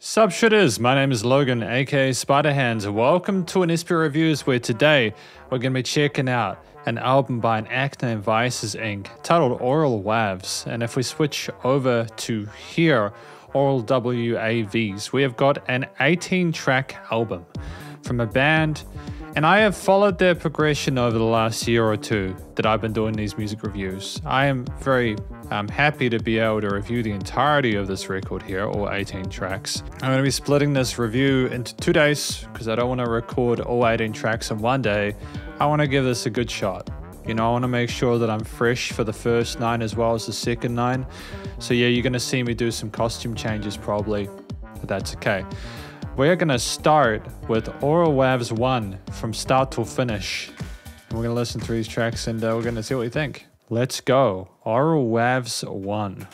Sup Shredders, my name is Logan, aka Spiderhands. Welcome to an SP Reviews where today we're going to be checking out an album by an act named Vices Inc. titled Aural Wavs. And if we switch over to here, Aural Wavs, we have got an 18-track album from a band, and I have followed their progression over the last year or two that I've been doing these music reviews. I am very happy to be able to review the entirety of this record here, all 18 tracks. I'm going to be splitting this review into 2 days because I don't want to record all 18 tracks in one day. I want to give this a good shot. You know, I want to make sure that I'm fresh for the first 9 as well as the second 9. So yeah, you're going to see me do some costume changes probably, but that's okay. We're going to start with Aural Wavs 1 from start till finish. And we're going to listen through these tracks and we're going to see what we think. Let's go. Aural Wavs 1.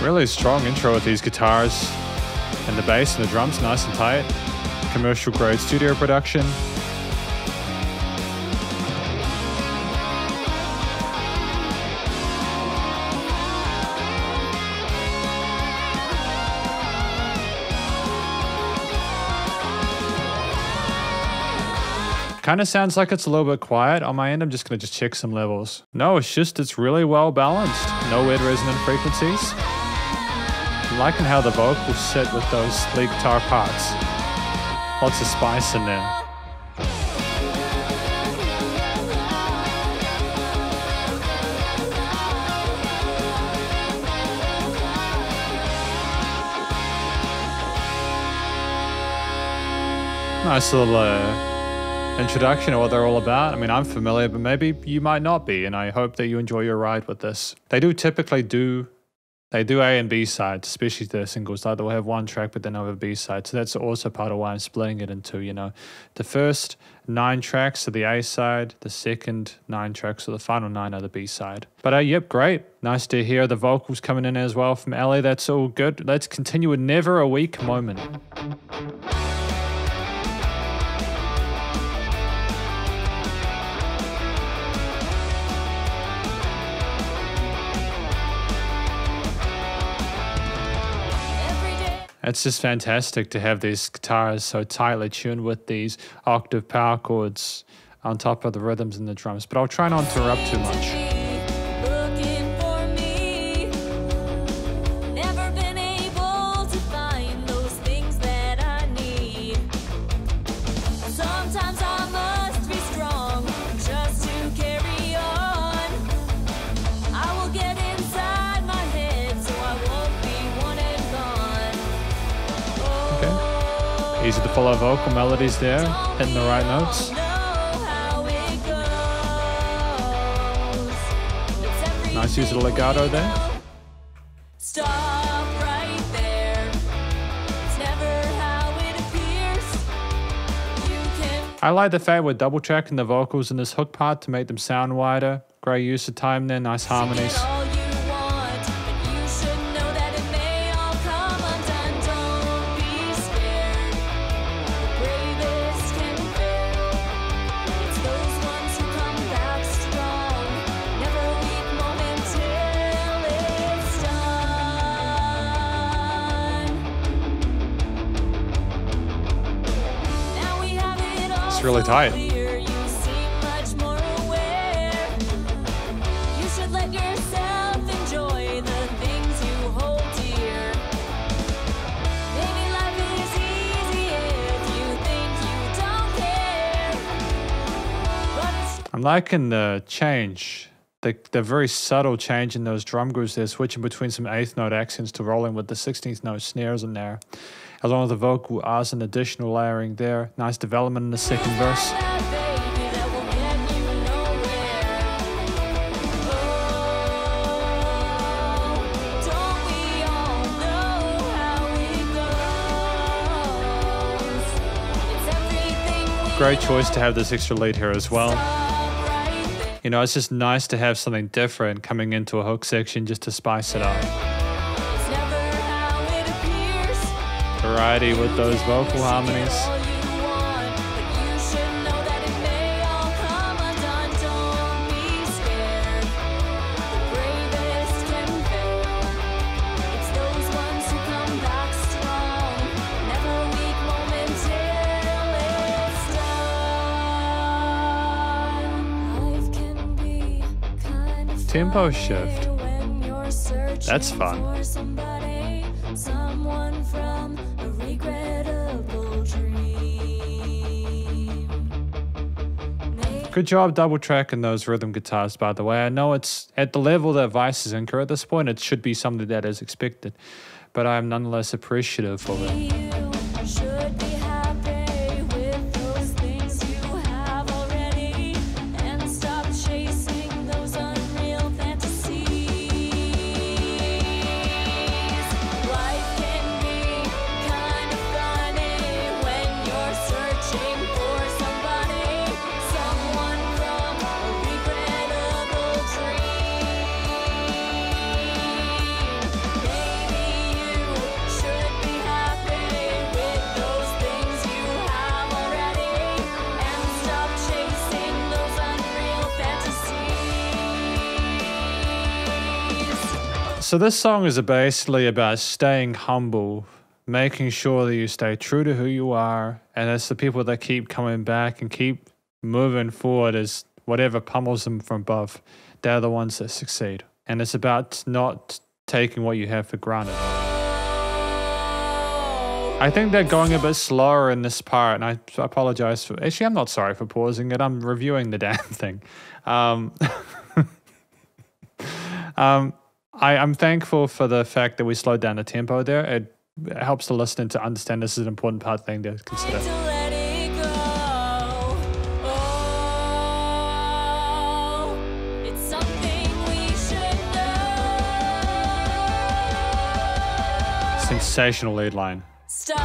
Really strong intro with these guitars and the bass and the drums nice and tight. Commercial grade studio production. Kind of sounds like it's a little bit quiet on my end. I'm just going to check some levels. No, it's really well balanced. No weird resonant frequencies. I'm liking how the vocals sit with those lead guitar parts. Lots of spice in there. Nice little introduction of what they're all about. I mean, I'm familiar, but maybe you might not be, and I hope that you enjoy your ride with this. They do typically do A and B sides, especially their singles. Like they'll have one track, but then they'll have a B side. So that's also part of why I'm splitting it into, you know, the first 9 tracks are the A side, the second 9 tracks or the final 9 are the B side. But yep, great. Nice to hear the vocals coming in as well from Ellie. That's all good. Let's continue with Never a Weak Moment. It's just fantastic to have these guitars so tightly tuned with these octave power chords on top of the rhythms and the drums. But I'll try not to interrupt too much. Easy to follow vocal melodies there, hitting the right notes. Nice use of the legato there. Stop right there. It's never how it appears. I like the fact we're double tracking the vocals in this hook part to make them sound wider. Great use of time there, nice harmonies. Really tight. I'm liking the change, the very subtle change in those drum grooves there, switching between some 8th note accents to rolling with the 16th note snares in there. Along with the vocal as an additional layering there. Nice development in the second verse. Great choice to have this extra lead here as well. You know, it's just nice to have something different coming into a hook section just to spice it up. variety with those vocal harmonies. tempo shift. That's fun. Good job double tracking those rhythm guitars, by the way. I know it's at the level that Vice is incur at this point, it should be something that is expected, but I'm nonetheless appreciative of it. So this song is basically about staying humble, making sure that you stay true to who you are, and it's the people that keep coming back and keep moving forward as whatever pummels them from above. They're the ones that succeed. And it's about not taking what you have for granted. I think they're going a bit slower in this part, and I apologize for... Actually, I'm not sorry for pausing it. I'm reviewing the damn thing. I'm thankful for the fact that we slowed down the tempo there. It helps the listener to understand this is an important part thing to consider. Sensational lead line. Stop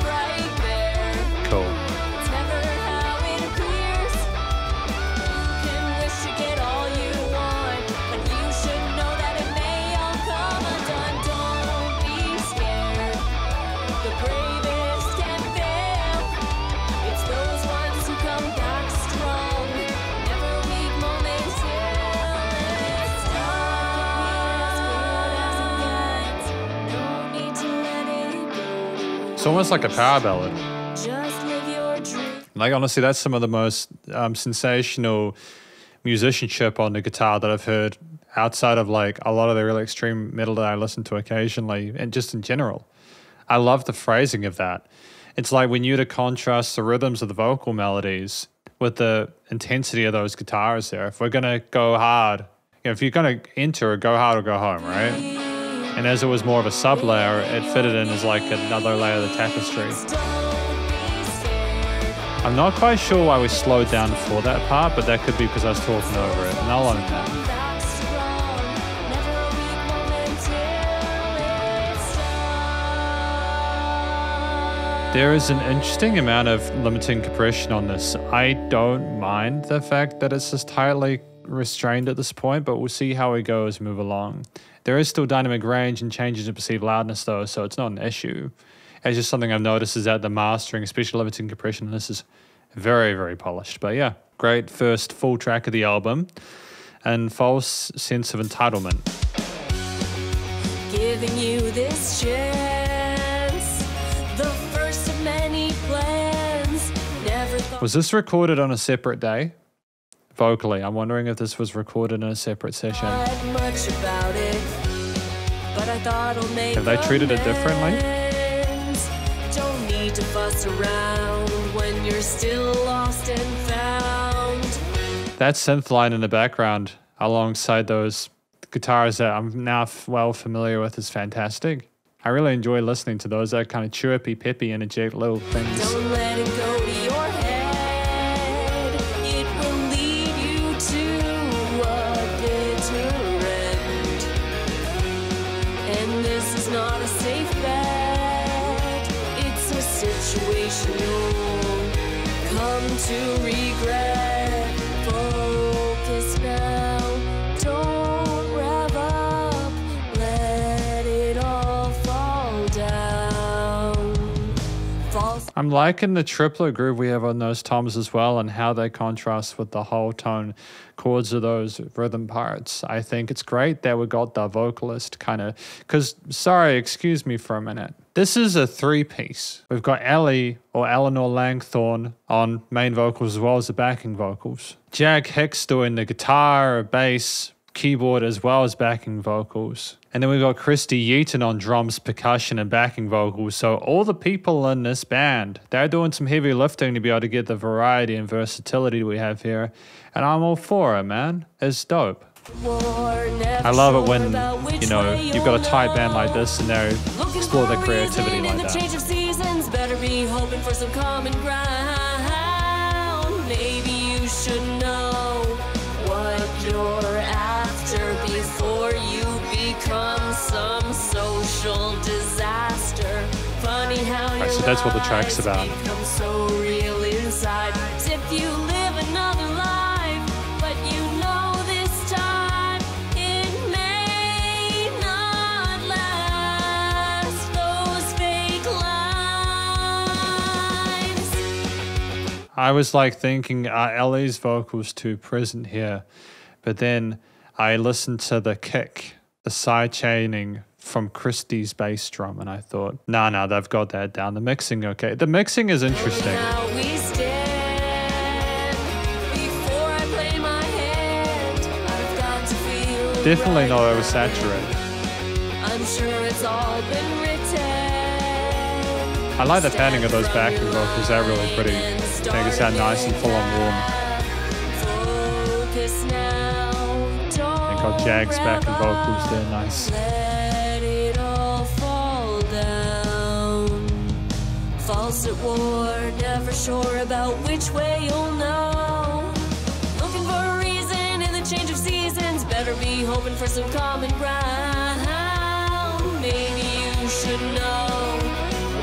right there. Cool. It's never how it appears. You can wish to get all you want, but you should know that it may all come undone. Don't be scared. The bravest can fail. It's those ones who come back strong. Never weak moments here. It's almost like a power ballad. Like, honestly, that's some of the most sensational musicianship on the guitar that I've heard outside of like a lot of the really extreme metal that I listen to occasionally, and just in general. I love the phrasing of that. It's like when you to contrast the rhythms of the vocal melodies with the intensity of those guitars there. If we're going to go hard, if you're going to enter, go hard or go home, right? And as it was more of a sub-layer, it fitted in as like another layer of the tapestry. I'm not quite sure why we slowed down for that part, but that could be because I was talking over it, and I'll own that. There is an interesting amount of limiting compression on this. I don't mind the fact that it's just tightly restrained at this point, but we'll see how we go as we move along. There is still dynamic range and changes in perceived loudness though, so it's not an issue. It's just something I've noticed is that the mastering, especially limiting compression, and this is very, very polished. But yeah, great first full track of the album, and false sense of entitlement. Giving you this chance, the first of many plans. Was this recorded on a separate day? Vocally, I'm wondering if this was recorded in a separate session. Much about it, but I thought I'll make Have they treated it differently? Don't need to fuss around when you're still lost and found. That synth line in the background alongside those guitars that I'm now well familiar with is fantastic. I really enjoy listening to those. That kind of chirpy, peppy, energetic little things. Don't let it go to your head. Not a safe bet, it's a situation you'll come to regret. Focus now, don't rev up, let it all fall down. I'm liking the triplet groove we have on those toms as well, and how they contrast with the whole tone chords of those rhythm parts. I think it's great that we got the vocalist kind of, because, sorry, excuse me for a minute. This is a three-piece. We've got Ellie, or Eleanor Langthorne, on main vocals as well as the backing vocals. Jag Hicks doing the guitar, bass, keyboard as well as backing vocals. And then we got Christy Yeaton on drums, percussion, and backing vocals. So all the people in this band, they're doing some heavy lifting to be able to get the variety and versatility we have here. And I'm all for it, man. It's dope. I love it when, you know, you've got a tight band like this and they explore their creativity like that. Change of seasons, better be hoping for some common ground. Maybe you should know what you're after before you become some social disaster. Funny how Right, so that's what the track's about. Become so real inside. As if you live another life, but you know this time it may not last. Those fake lives. I was like thinking, are Ellie's vocals too present here? But then I listened to the kick, the side chaining from Christie's bass drum, and I thought, nah, they've got that down. The mixing, okay. The mixing is interesting. Now we stand. Before I play my hand, I've got to feel Definitely not right. oversaturated. I'm sure it's all been written. I like the panning of those backing vocals. They're really pretty. Make it sound nice and full on warm. Focus now. They got Jag's backing vocals. They're nice. Let it all fall down. False at war, never sure about which way you'll know. Looking for a reason in the change of seasons, better be hoping for some common ground. Maybe you should know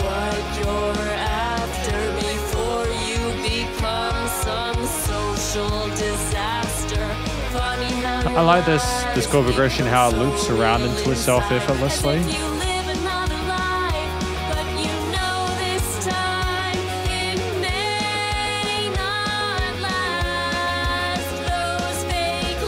what you're after before you become some social disaster. Funny how I like this chord progression, how it loops around into itself effortlessly. you live another life, but you know this time it may not last. Those fake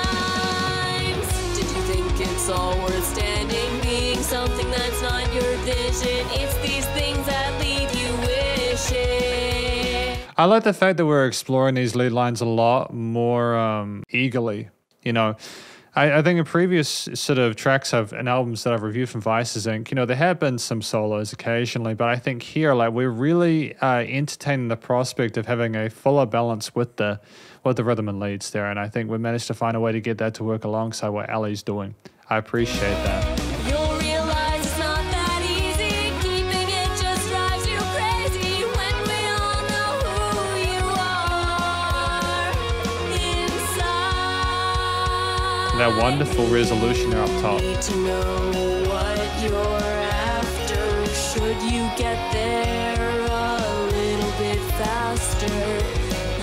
lives. Did you think it's all worth standing? Being something that's not your vision. It's these things that leave you wishing. I like the fact that we're exploring these lead lines a lot more eagerly. You know, I think in previous sort of tracks and albums that I've reviewed from Vices Inc., you know, there have been some solos occasionally, but I think here, like, we're really entertaining the prospect of having a fuller balance with the rhythm and leads there, and I think we managed to find a way to get that to work alongside what Ali's doing. I appreciate that. You'll realize it's not that easy. Keeping it just drives you crazy when we all know who you are inside. That wonderful resolution there up top. Need to know what you're after. Should you get there a little bit faster,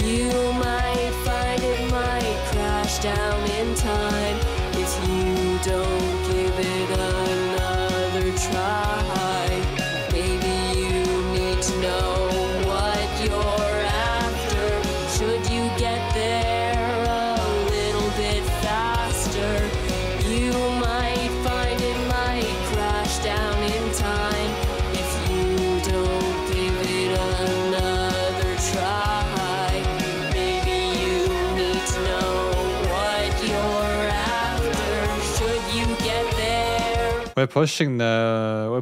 you might find it might crash down in time if you don't give it another try. Maybe you need to know what you're after. Should you get there a little bit faster, you might find it might crash down in time if you don't give it another try. Maybe you need to know what you're after. Should you get there? We're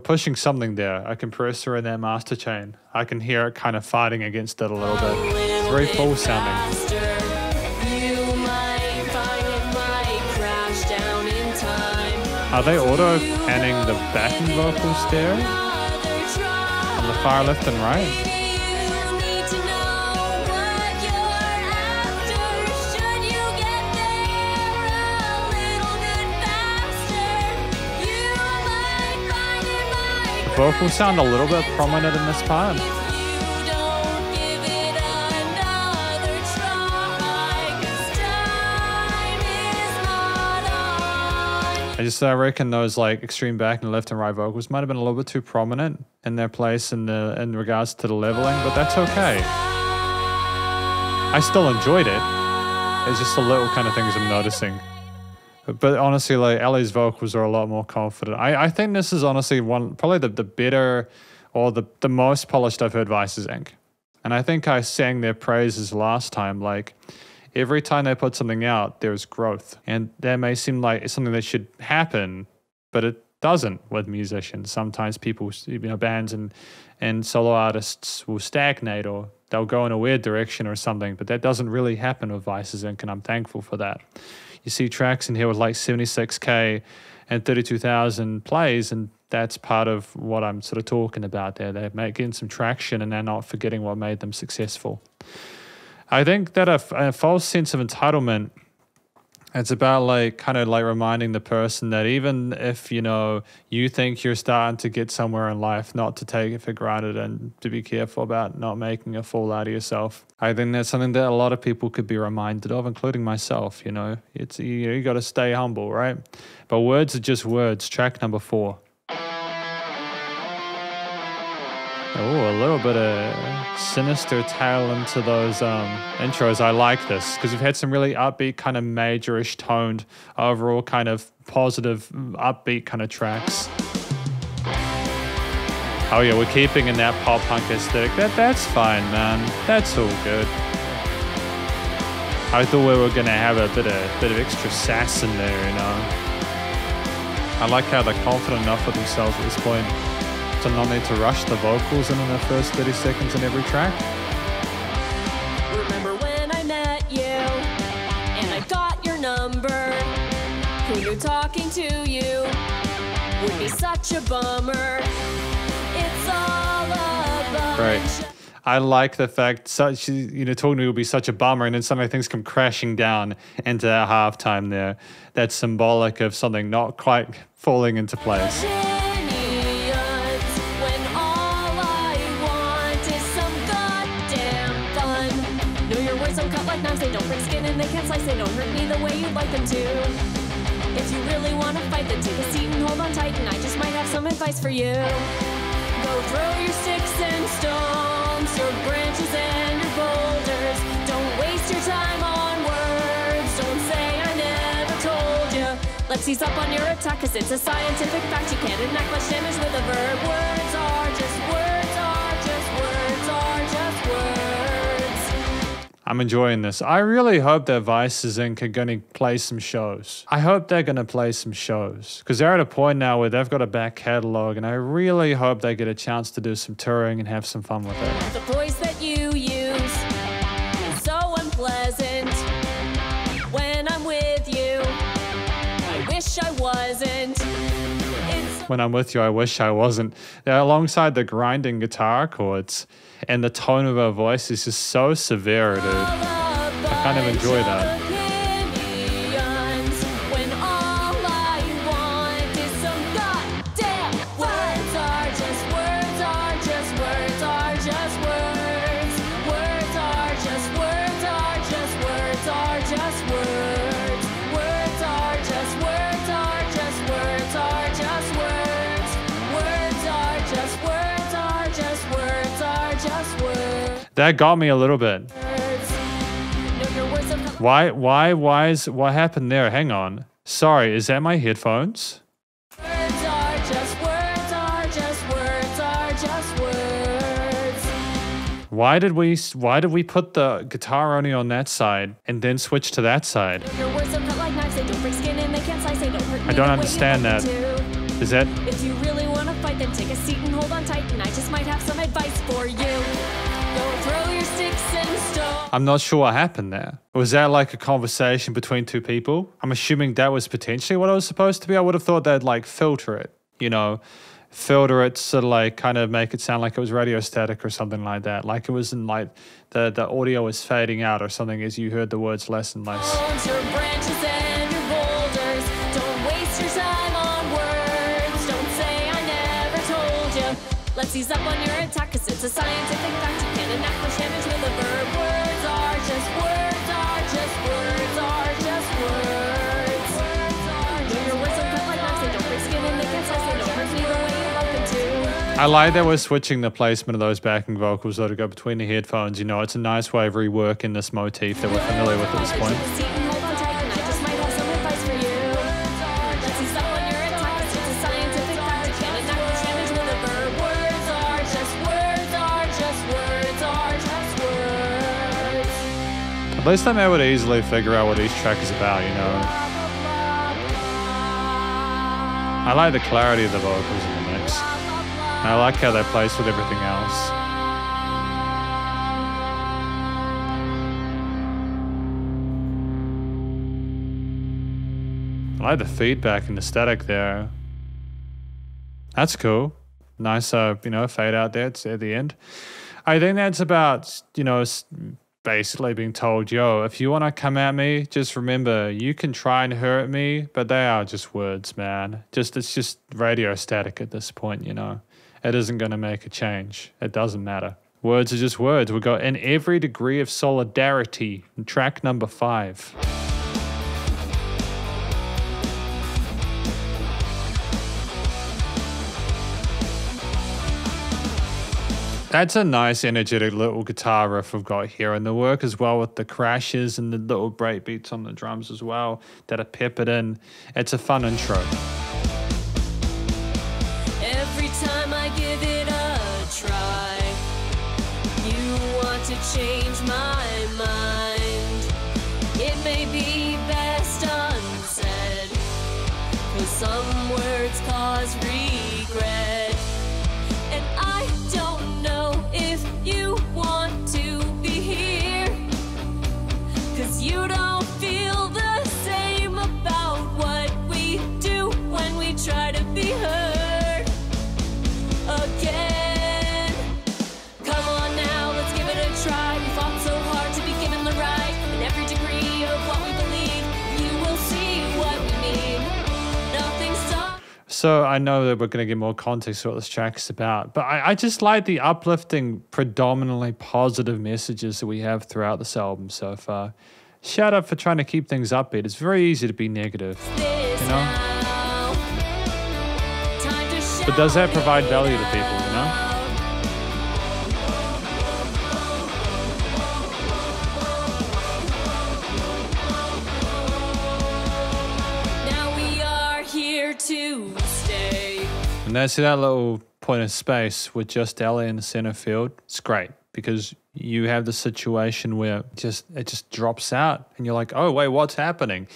pushing something there. A compressor in that master chain. I can hear it kind of fighting against it a little bit. It's very full sounding. You might find it might crash down in time. Are they auto panning the backing vocals there Another try. on the far left and right? You need to know what you're after. Should you get there a little bit faster, you might find it might The vocals sound a little bit prominent in this part. if you don't give it another try. 'Cause time is not on. I reckon those like extreme back and left and right vocals might have been a little bit too prominent in their place in regards to the leveling, but that's okay. I still enjoyed it. It's just the little kind of things I'm noticing. But honestly, like, Ellie's vocals are a lot more confident. I think this is honestly probably the better or the most polished I've heard Vices Inc. And I think I sang their praises last time. Like, Every time they put something out, there's growth. And that may seem like it's something that should happen, but it doesn't with musicians. Sometimes people, bands and solo artists will stagnate, or they'll go in a weird direction or something, but that doesn't really happen with Vices Inc., and I'm thankful for that. You see tracks in here with like 76K and 32,000 plays, and that's part of what I'm sort of talking about there. They're getting some traction, and they're not forgetting what made them successful. I think that a false sense of entitlement, it's about like kind of like reminding the person that even if, you think you're starting to get somewhere in life, not to take it for granted and to be careful about not making a fool out of yourself. I think that's something that a lot of people could be reminded of, including myself. It's you got to stay humble, right? But words are just words. Track number 4. Oh, a little bit of sinister tail into those intros. I like this because we've had some really upbeat, kind of majorish toned, overall kind of positive, upbeat kind of tracks. Oh yeah, we're keeping in that pop punk aesthetic. That's fine, man. That's all good. I thought we were gonna have a bit of extra sass in there, I like how they're confident enough with themselves at this point to not need to rush the vocals in the first 30 seconds in every track. Remember when I met you and I got your number? Who knew talking to you would be such a bummer? It's all a bunch. Right. I like the fact talking to me would be such a bummer, and then suddenly things come crashing down into that halftime there. That's symbolic of something not quite falling into place. They don't break skin and they can't slice. They don't hurt me the way you'd like them to. If you really want to fight, then take a seat and hold on tight, and I just might have some advice for you. Go throw your sticks and stones, your branches and your boulders. Don't waste your time on words. Don't say I never told you. Let's ease up on your attack, cause it's a scientific fact. You can't enact much damage with a verb. Words are just words are just words are just words. I'm enjoying this. I really hope that Vices Inc. are going to play some shows. I hope they're going to play some shows because they're at a point now where they've got a back catalog, and I really hope they get a chance to do some touring and have some fun with it. The voice that you use is so unpleasant. When I'm with you, I wish I wasn't. When I'm with you, I wish I wasn't. They're alongside the grinding guitar chords, and the tone of her voice is just so severe, dude. I kind of enjoy that. When all I want is some goddamn words are just words are just words are just words. Words are just words are just words are just words. Words are just words are just words are just words. Words are just words are just words are just words. That got me a little bit. What happened there? Hang on. Sorry, is that my headphones? Words are just words are just words are just words. Why did we put the guitar only on that side and then switch to that side? Your words are cut like knives, they don't break skin and they can't slice, they don't hurt me. I don't understand that. Is that? If you really want to fight, then take a seat and hold on tight, and I just might have some advice for you. Go throw your sticks and stones. I'm not sure what happened there. Was that like a conversation between two people? I'm assuming that was potentially what it was supposed to be. I would have thought they'd like filter it, filter it, sort of like kind of make it sound like it was radio static or something like that. Like it wasn't like the audio was fading out or something as you heard the words less and less. Your branches and your boulders. Don't waste your time on words. Don't say I never told you. Let's ease up on your attack, cause it's a scientific fact. You can't enact much damage with a verb. Words are just words are just words are just words. Your words are cut like knives, they don't break skin and they can't slice, they don't hurt me the way you like them to. I like that we're switching the placement of those backing vocals though to go between the headphones. It's a nice way of reworking this motif that we're familiar with at this point. At least I'm able to easily figure out what each track is about, you know. I like the clarity of the vocals in the mix. And I like how they place with everything else. I like the feedback and the static there. That's cool. Nice, you know, fade out there at the end. I think that's about, you know, basically being told, yo, if you want to come at me, just remember, you can try and hurt me, but they are just words, man. It's just radio static at this point, you know. It isn't going to make a change. It doesn't matter. Words are just words. We got In Every Degree of Solidarity, track number 5. That's a nice, energetic little guitar riff we've got here, and the work as well with the crashes and the little break beats on the drums as well that are peppered in. It's a fun intro. Every time I give it a try, you want to change my mind. It may be best unsaid, 'cause some words cause regret. And I don't know if you want to be here, 'cause you don't feel the same about what we do when we try to be heard again. Come on now, let's give it a try. We fought so hard to be given the right. In every degree of what we believe, you will see what we mean. Nothing stops. So I know that we're going to get more context to what this track is about, but I just like the uplifting, predominantly positive messages that we have throughout this album so far. Shout out for trying to keep things upbeat. It's very easy to be negative, you know? But does that provide value to people, you know? Now we are here to stay. And that's that little point of space with just Ellie in the center field. It's great because you have the situation where it just drops out and you're like, oh, wait, what's happening?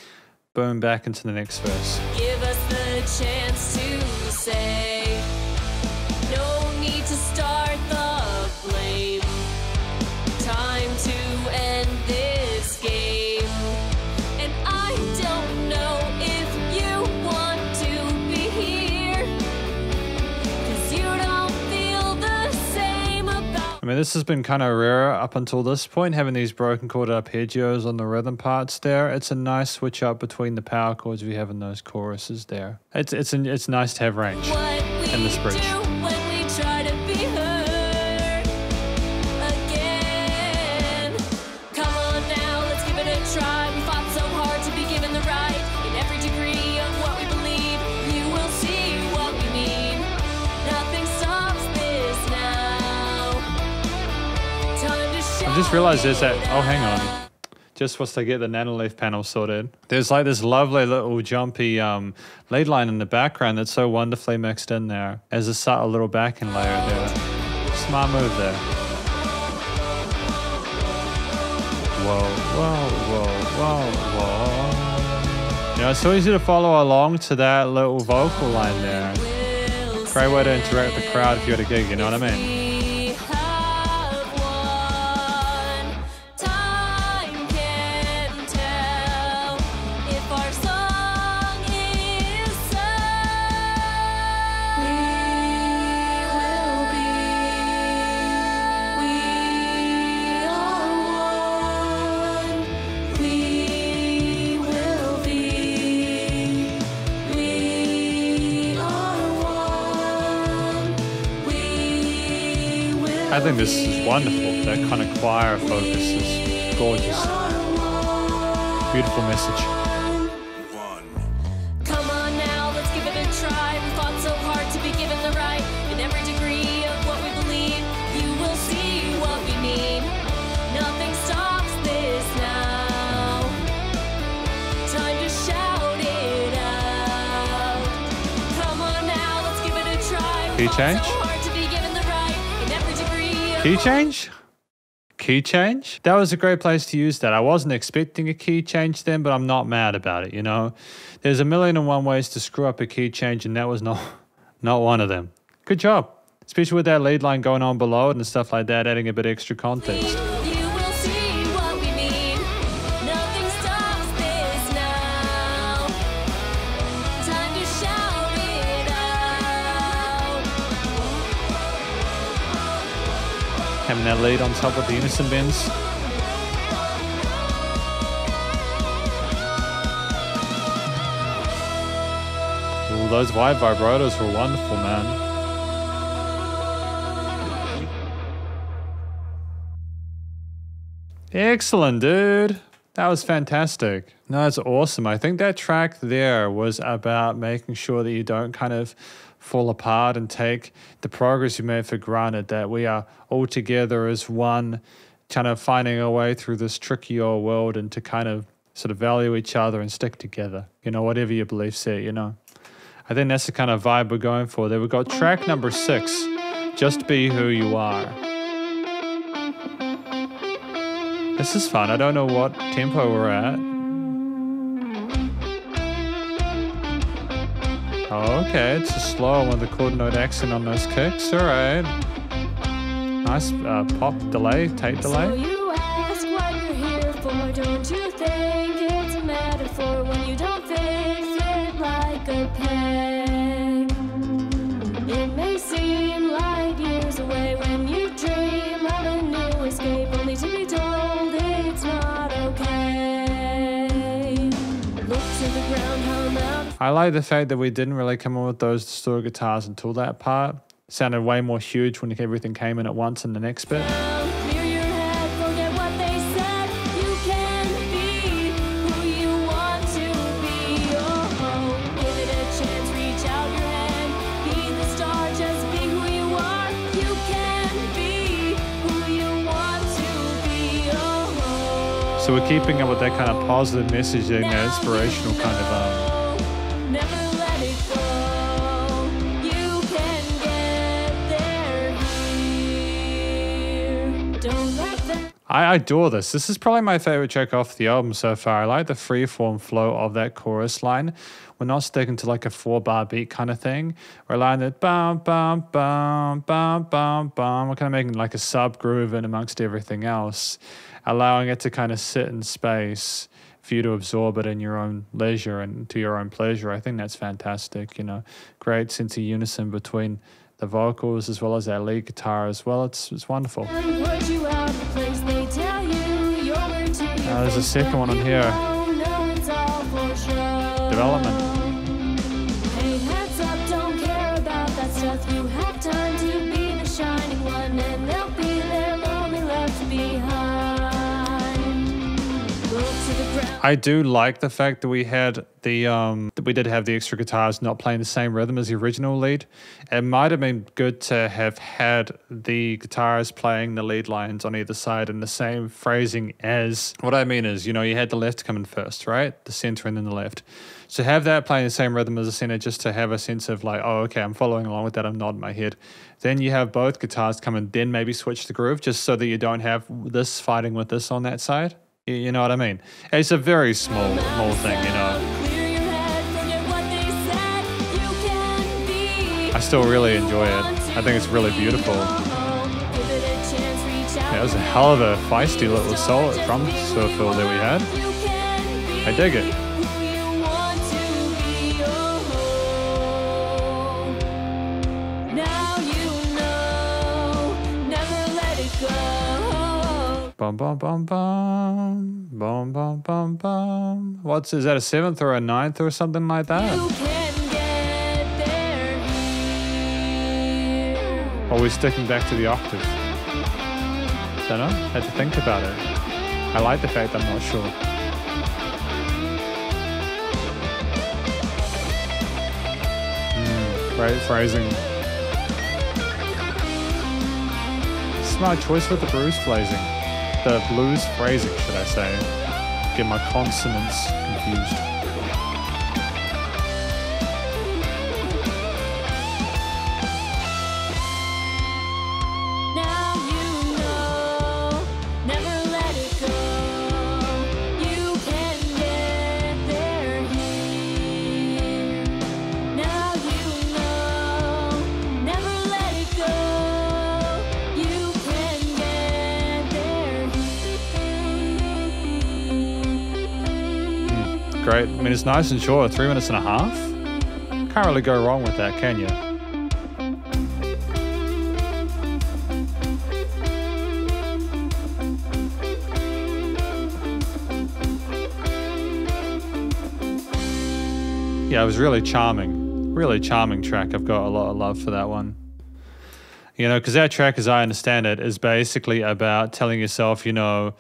Boom, back into the next verse. Give us the chance to say, no need to start the blame. Time to end this game. And I don't know if you want to be here, 'cause you don't feel the same about. I mean, this has been kind of rare up until this point, having these broken chord arpeggios on the rhythm parts there. It's a nice switch up between the power chords we have in those choruses there. It's nice to have range in this bridge. When we try to be heard again. Come on now, let's give it a try. We fought so hard to be given the right. In every degree of what we believe, you will see what we mean. Nothing stops this now. Time to shout. I just realized there's that, oh, hang on. Just once they get the Nanoleaf panel sorted, there's like this lovely little jumpy lead line in the background that's so wonderfully mixed in there as a subtle little backing layer there. Smart move there. Whoa, whoa, whoa, whoa, whoa. You know, it's so easy to follow along to that little vocal line there. Great way to interact with the crowd if you're at a gig, you know what I mean? I think this is wonderful. That kind of choir focus is gorgeous. Beautiful message. Come on now, let's give it a try. We fought so hard to be given the right. In every degree of what we believe, you will see what we mean. Nothing stops this now. Time to shout it out. Come on now, let's give it a try. Key change? Key change? key change. That was a great place to use that. I wasn't expecting a key change then, but I'm not mad about it, you know. There's 1,000,001 ways to screw up a key change, and that was not one of them. Good job. Especially with that lead line going on below it and stuff like that, adding a bit extra context. Having that lead on top of the unison bends. Ooh, those wide vibrators were wonderful, man. Excellent, dude. That was fantastic. No, it's awesome. I think that track there was about making sure that you don't kind of fall apart and take the progress you made for granted, that we are all together as one, kind of finding our way through this tricky old world, and to kind of sort of value each other and stick together, you know, whatever your belief set, you know. I think that's the kind of vibe we're going for there. We've got track number 6, Just Be Who You Are. This is fun. I don't know what tempo we're at. Oh, okay, it's a slow one with the chord note accent on those kicks. All right. Nice pop delay, tape delay. So you ask what you're here for, don't you think it's a metaphor when you don't fix it like a peg? It may seem like years away when you dream of a new escape, only to be told it's not okay. Look to the ground, hum out. I like the fact that we didn't really come in with those distorted guitars until that part. It sounded way more huge when everything came in at once in the next bit. Clear your head, forget what they said. You can be who you want to be. Oh, give it a chance, reach out your hand. Be the star, just be who you are. You can be who you want to be. Oh, So we're keeping up with that kind of positive messaging, that inspirational kind of never let it go. You can get there here. Don't let them. I adore this. This is probably my favorite track off the album so far. I like the freeform flow of that chorus line. We're not sticking to like a 4-bar beat kind of thing. We're allowing that bum, bum, bum, bum, bum, bum. We're kind of making like a sub groove in amongst everything else, allowing it to kind of sit in space for you to absorb it in your own leisure and to your own pleasure. I think that's fantastic, you know. Great sense of unison between the vocals as well as that lead guitar as well. It's wonderful. Put you out of place, they tell you you're where to your There's a face, second one on but here. you don't know it's all for show. Development. Hey, heads up, don't care about that stuff. You have time to be the shining one, and they'll be there lonely left behind. Look to the ground. I do like the fact that we had the that we did have the extra guitars not playing the same rhythm as the original lead. It might have been good to have had the guitars playing the lead lines on either side in the same phrasing as. What I mean is, you know, you had the left come in first, right? The center and then the left. So have that playing the same rhythm as the center, just to have a sense of like, oh, okay, I'm following along with that, I'm nodding my head. Then you have both guitars come and then maybe switch the groove, just so that you don't have this fighting with this on that side. You know what I mean? It's a very small thing, you know. Clear your head, forget what they said. You can be. I still really enjoy it. I think it's really beautiful. Give it a chance, reach out. Yeah, it was a hell of a feisty little solo drum fill that we had. You can be I dig it. who you want to be. Oh, now you know. Never let it go. Bum bum bum bum bum bum bum bum. Is that a 7th or a 9th or something like that? You can get there here. Or are we sticking back to the octave? Don't know. Had to think about it. I like the fact I'm not sure. Great phrasing. Smart choice with the blues phrasing. The blues phrasing, should I say. Get my consonants confused. Now you know. Great. I mean, it's nice and short, 3 minutes and a half. Can't really go wrong with that, can you? Yeah, it was really charming. Really charming track. I've got a lot of love for that one. You know, because that track, as I understand it, is basically about telling yourself, you know,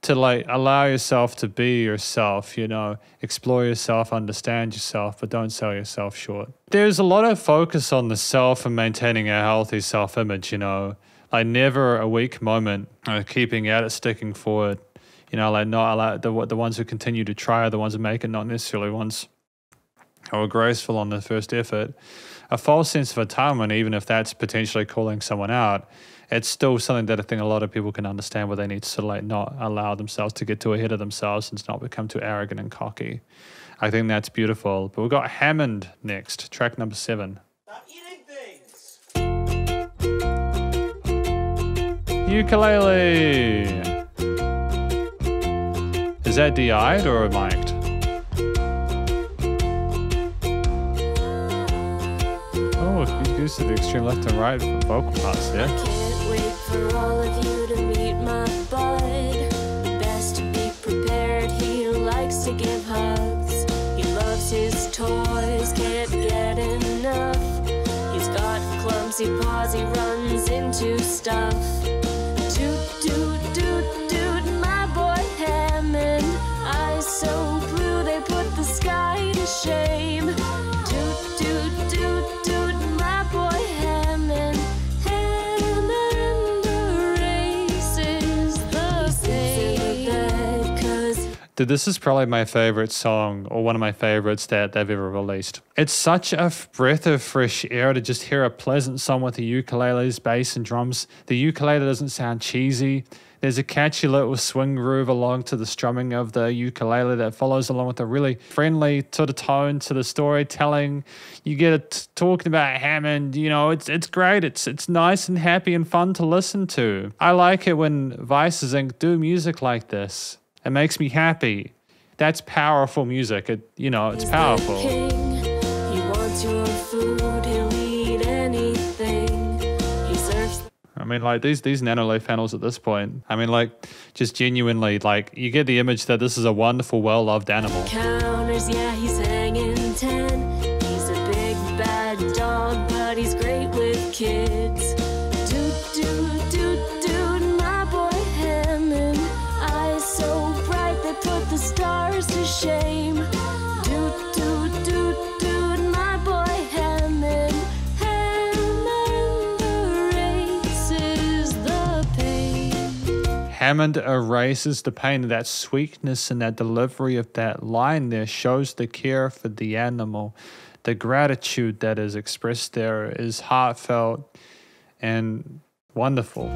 to like allow yourself to be yourself, you know, explore yourself, understand yourself, but don't sell yourself short. There's a lot of focus on the self and maintaining a healthy self-image, you know, like never a weak moment, keeping at it, sticking forward, you know, like not allow the ones who continue to try are the ones who make it, not necessarily ones who are graceful on the first effort. A false sense of entitlement, even if that's potentially calling someone out, it's still something that I think a lot of people can understand, where they need to sort of like not allow themselves to get too ahead of themselves and not become too arrogant and cocky. I think that's beautiful. But we've got Hammond next, track number 7. Stop eating things. Ukulele. Is that DI'd or mic'd? Oh, you used to the extreme left and right vocal parts there. Can't wait for all of you to meet my bud. Best to be prepared, he likes to give hugs. He loves his toys, can't get enough. He's got clumsy paws, he runs into stuff. Toot, toot, toot, toot, my boy Hammond. Eyes so blue, they put the sky to shame. Toot, toot, toot, toot, my boy Hammond. Hammond erases the pain. 'Cause Dude, this is probably my favorite song, or one of my favorites that they've ever released. It's such a breath of fresh air to just hear a pleasant song with the ukulele's bass and drums. The ukulele doesn't sound cheesy. There's a catchy little swing groove along to the strumming of the ukulele that follows along with a really friendly sort of tone to the storytelling. You get it talking about Hammond, you know, it's great. It's nice and happy and fun to listen to. I like it when Vices Inc. do music like this. It makes me happy. That's powerful music. It's powerful. king, he wants your food, he'll eat anything. He serves I mean, like, these nanolith panels at this point, I mean, like, just genuinely, like, you get the image that this is a wonderful, well-loved animal. counters, yeah, he's hanging 10. He's a big bad dog, but he's great with kids. Doot, doot, doot, doot, my boy Hammond. Eyes so bright, they put the stars to shame. Doot, doot, doot, doot, my boy Hammond. Hammond erases the pain. Hammond erases the pain. That sweetness and that delivery of that line there shows the care for the animal. The gratitude that is expressed there is heartfelt and wonderful.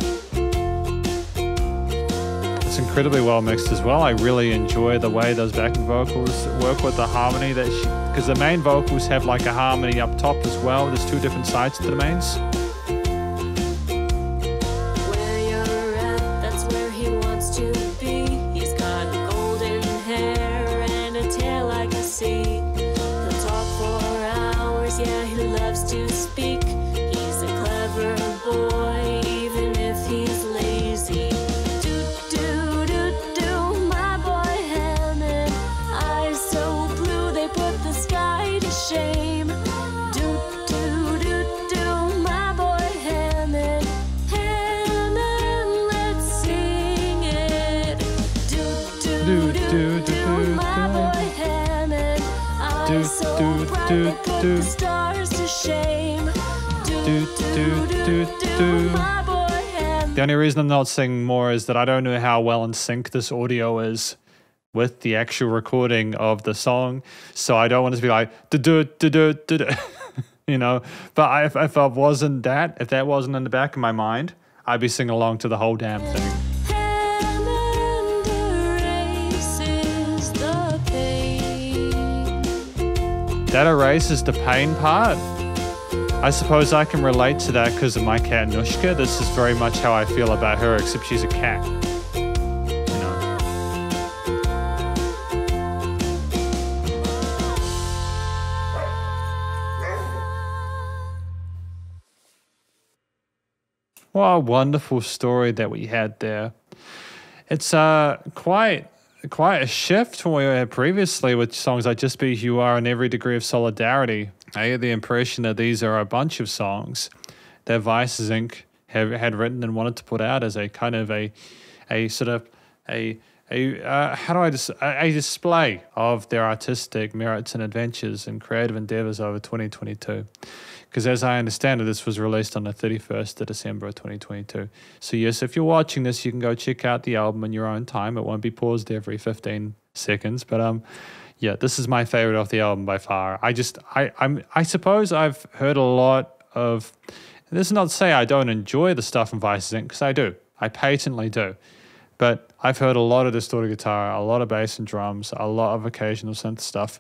It's incredibly well mixed as well. I really enjoy the way those backing vocals work with the harmony because the main vocals have like a harmony up top as well. There's 2 different sides to the mains. Where you're at, that's where he wants to be. He's got golden hair and a tail like a sea. He'll talk for hours, yeah, he loves to speak. He's a clever boy, even if he's lazy. Doot, doot, doot, doot, my boy Hammond. Eyes so blue, they put the sky to shame. Doot, doot, doot, doot, my boy Hammond. Hammond, let's sing it. Doot, doot, doot, doot, my boy Hammond. Eyes so bright, they put the stars to shame. Doot, doot, doot, doot, my boy Hammond. The only reason I'm not singing more is that I don't know how well in sync this audio is with the actual recording of the song. So I don't want it to be like, you know. But if that wasn't in the back of my mind, I'd be singing along to the whole damn thing. Hammond erases the pain. That erases the pain part. I suppose I can relate to that because of my cat Nushka. This is very much how I feel about her, except she's a cat. You know. What a wonderful story that we had there. It's quite a shift from what we had previously with songs like Just Be Who You Are and Every Degree of Solidarity. I get the impression that these are a bunch of songs that Vices Inc. had written and wanted to put out as a kind of a display of their artistic merits and adventures and creative endeavors over 2022. Because as I understand it, this was released on the 31st of December of 2022. So yes, if you're watching this, you can go check out the album in your own time. It won't be paused every 15 seconds. But yeah, this is my favorite off the album by far. I suppose I've heard a lot of, this is not to say I don't enjoy the stuff from Vices Inc., because I do. I patently do. But I've heard a lot of distorted guitar, a lot of bass and drums, a lot of occasional synth stuff.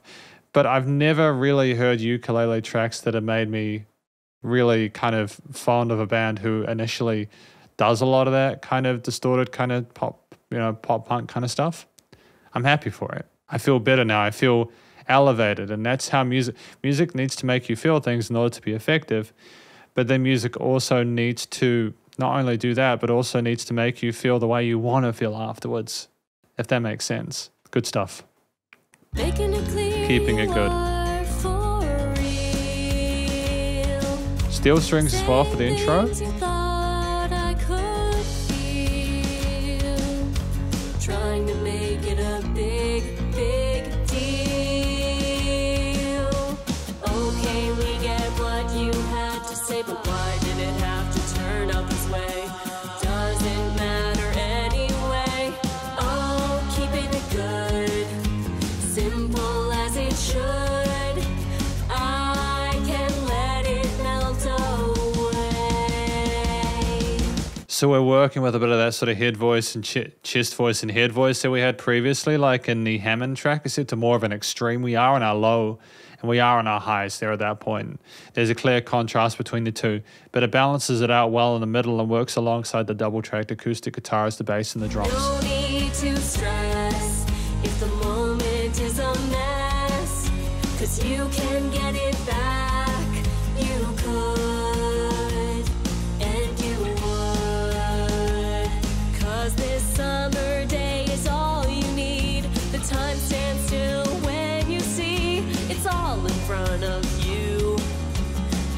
But I've never really heard ukulele tracks that have made me really kind of fond of a band who initially does a lot of that kind of distorted kind of pop punk kind of stuff. I'm happy for it. I feel better now. I feel elevated, and that's how music needs to make you feel things in order to be effective. But then music also needs to not only do that, but also needs to make you feel the way you want to feel afterwards, if that makes sense. Good stuff. Keeping it good. Steel strings as well for the intro. Trying to make it a big deal. Okay, we get what you had to say, but why did it have to turn out this way? Doesn't matter anyway. Oh, keeping it good, simple as it should. I can let it melt away. So we're working with a bit of that sort of head voice and chest voice and head voice that we had previously, like in the Hammond track, except to more of an extreme. We are on our low and we are on our highs there at that point. There's a clear contrast between the two, but it balances it out well in the middle and works alongside the double-tracked acoustic guitars, the bass and the drums. No need to stress if the moment is a mess, 'cause you can get it back. You could, and you would, 'cause this summer day is all you need. The time stands still when you see it's all in front of you.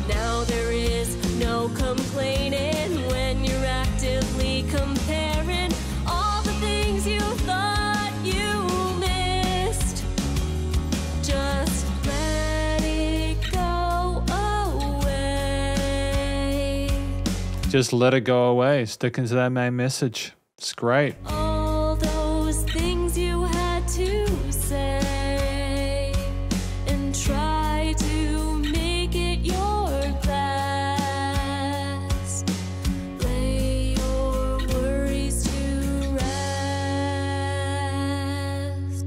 Now there is no complaining when you're actively comparing all the things you thought you missed. Just let it go away. Just let it go away. Sticking to that main message. It's great. All those things you had to say and try to make it your best. Lay your worries to rest.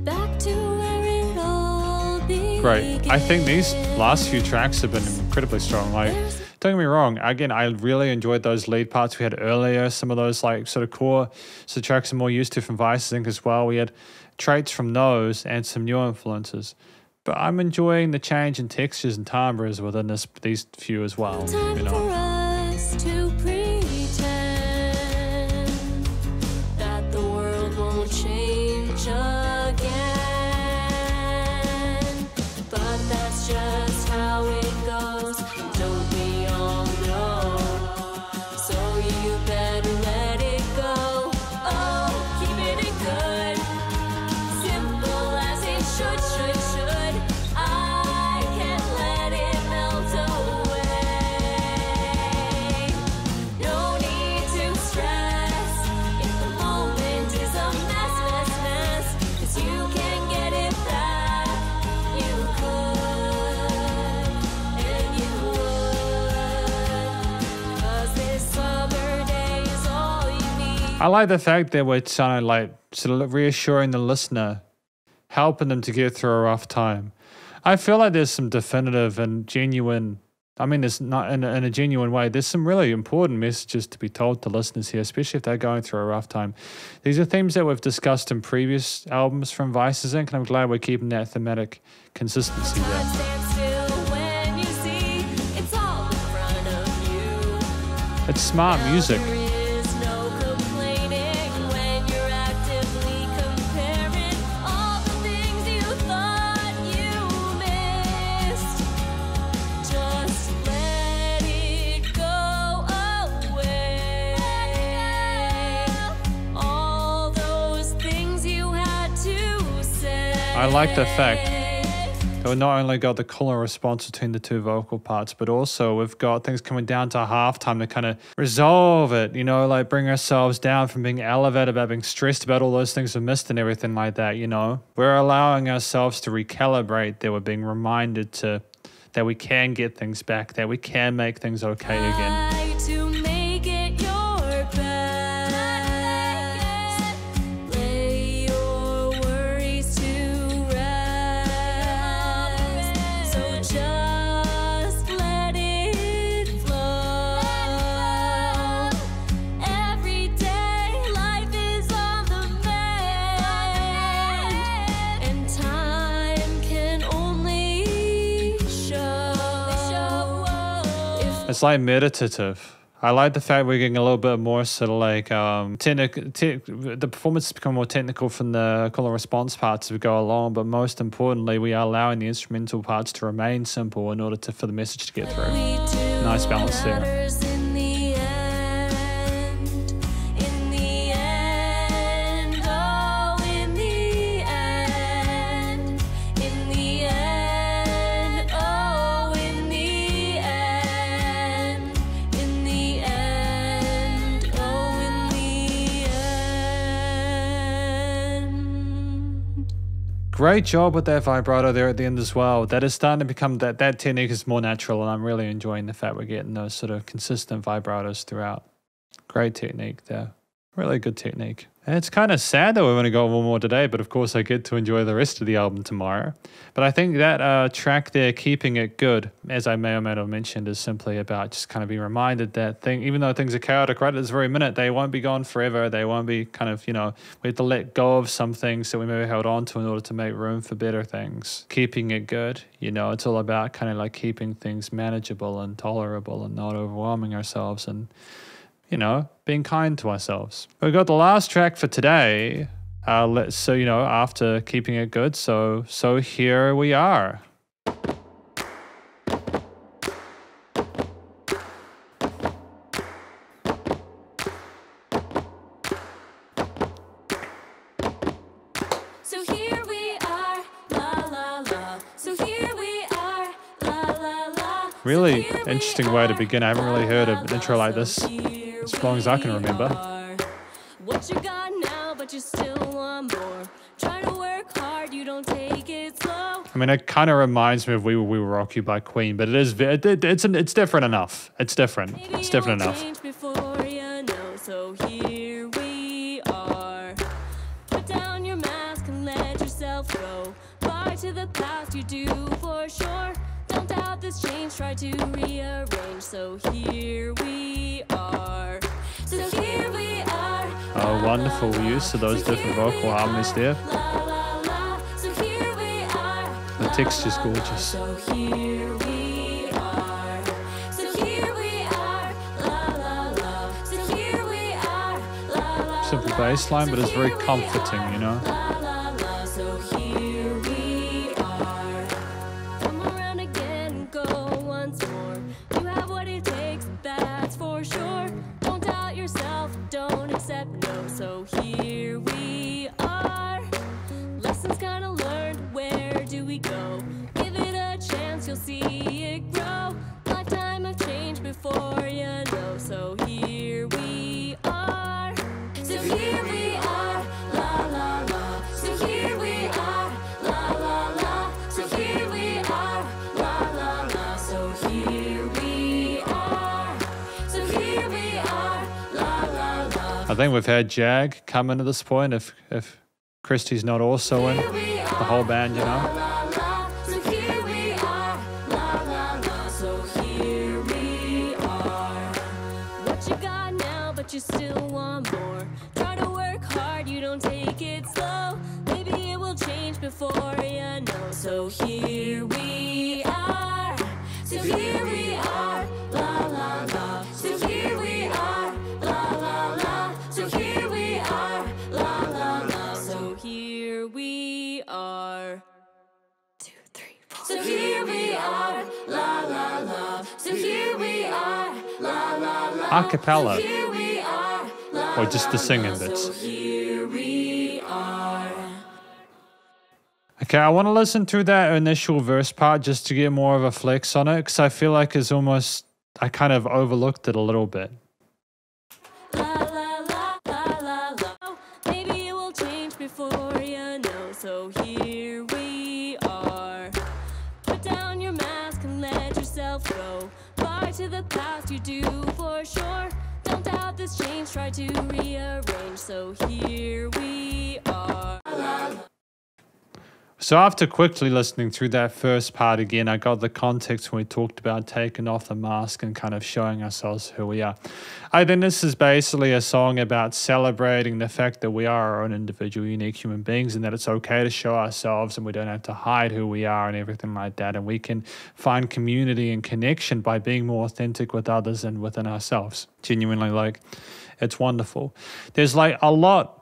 Back to where it all began. Great. I think these last few tracks have been incredibly strong. Like, don't get me wrong. Again, I really enjoyed those lead parts we had earlier. Some of those like sort of core tracks I'm more used to from Vices Inc. as well. We had traits from those and some new influences. But I'm enjoying the change in textures and timbres within these few as well. Time You for know. us to pretend that the world won't change again. But that's just how it goes. Don't we all know? So you better let it go. Oh, keeping it good, simple as it should. I can't let it melt away. No need to stress if the moment is a mess, 'cause you can get it back. You could, and you would, 'cause this summer day is all you need. I like the fact that we're trying to like sort of reassuring the listener, helping them to get through a rough time. I feel like there's some definitive and genuine, I mean, there's not in a genuine way, there's some really important messages to be told to listeners here, especially if they're going through a rough time. These are themes that we've discussed in previous albums from Vices Inc., and I'm glad we're keeping that thematic consistency Time there. stands still when you see it's all in front of you. It's smart music. There is no complaining when you're actively comparing all the things you thought you missed. Just let it go away. All those things you had to say. I like the fact that we not only got the cooler response between the two vocal parts, but also we've got things coming down to halftime to kind of resolve it, you know, like bring ourselves down from being elevated about being stressed about all those things we missed and everything like that, you know. We're allowing ourselves to recalibrate, that we're being reminded that we can get things back, that we can make things okay again. Try to make it your best. Lay your worries to rest. So just let it flow. Every day life is on the mend, and time can only show if It's like meditative. I like the fact we're getting a little bit more sort of like the performance has become more technical from the call and response parts as we go along, but most importantly, we are allowing the instrumental parts to remain simple in order for the message to get through. we do Nice balance there. matters in the end. In the end, oh, in the end. In the end, oh, in the end. In the end, oh, in the end. Great job with that vibrato there at the end as well. That is starting to become, that technique is more natural, and I'm really enjoying the fact we're getting those sort of consistent vibratos throughout. Great technique there. Really good technique. And it's kind of sad that we've only got one more today, but of course I get to enjoy the rest of the album tomorrow. But I think that track there, Keeping It Good, as I may or may not have mentioned, is simply about just kind of being reminded that even though things are chaotic right at this very minute, they won't be gone forever. They won't be kind of, you know, we have to let go of some things that we maybe held on to in order to make room for better things. Keeping it good, you know, it's all about kind of like keeping things manageable and tolerable and not overwhelming ourselves and, you know, being kind to ourselves. We've got the last track for today. So, you know, after Keeping It Good, so here we are. So here we are, la la la. So here we are, la la la. Really interesting way to begin. I haven't really heard an intro like this as long as I can remember. What you got now, but you still want more. Try to work hard, you don't take it slow. I mean, it kind of reminds me of We Will Rock You by Queen, but it's different enough. It's different. It's different enough. Change before you know, so here we are. Put down your mask and let yourself go. Bye to the past, you do for sure. Don't doubt this change, try to rearrange. So here we are. So here we are. Oh, wonderful use of those different vocal harmonies there. La la la. So here we are. The texture's gorgeous. So here we are. So here we are. La la la. So here we are. La la. Simple bass line, but it's very comforting, you know. La la la. So here we are. Come around again, go once more. You have what it takes, that's for sure. Don't doubt yourself, don't accept no. So here we are. Lessons kinda learned, where do we go? Give it a chance, you'll see it grow. Lifetime of change before you know. So here we are. So here we are. La la la. So here we are. La la la. So here we are. La la la. So here we are. So here we are. La la la. I think we've had Jag come in at this point if Christie's not also in the whole band, you know. La la. So here we are. La la la. So here we are. What you got now, but you still want more. Try to work hard, you don't take it slow. Maybe it will change before you know. So here we are. So here we are. La la la. So here we here we are. 2, 3, 4. So here we are, la la la. So here we are, la la la. A cappella. So here we are, la, Or just the singing la, bits. So here we are. Okay, I want to listen through that initial verse part just to get more of a flex on it, because I feel like it's almost, I kind of overlooked it a little bit. La la la la la la. Maybe it will change before you know. So here we are. Put down your mask and let yourself go. Fly to the past, you do for sure. Don't doubt this change, try to rearrange. So here we are. La, la, la. So after quickly listening through that first part again, I got the context when we talked about taking off the mask and kind of showing ourselves who we are. I think this is basically a song about celebrating the fact that we are our own individual, unique human beings, and that it's okay to show ourselves and we don't have to hide who we are and everything like that. And we can find community and connection by being more authentic with others and within ourselves. Genuinely, like, it's wonderful. There's like a lot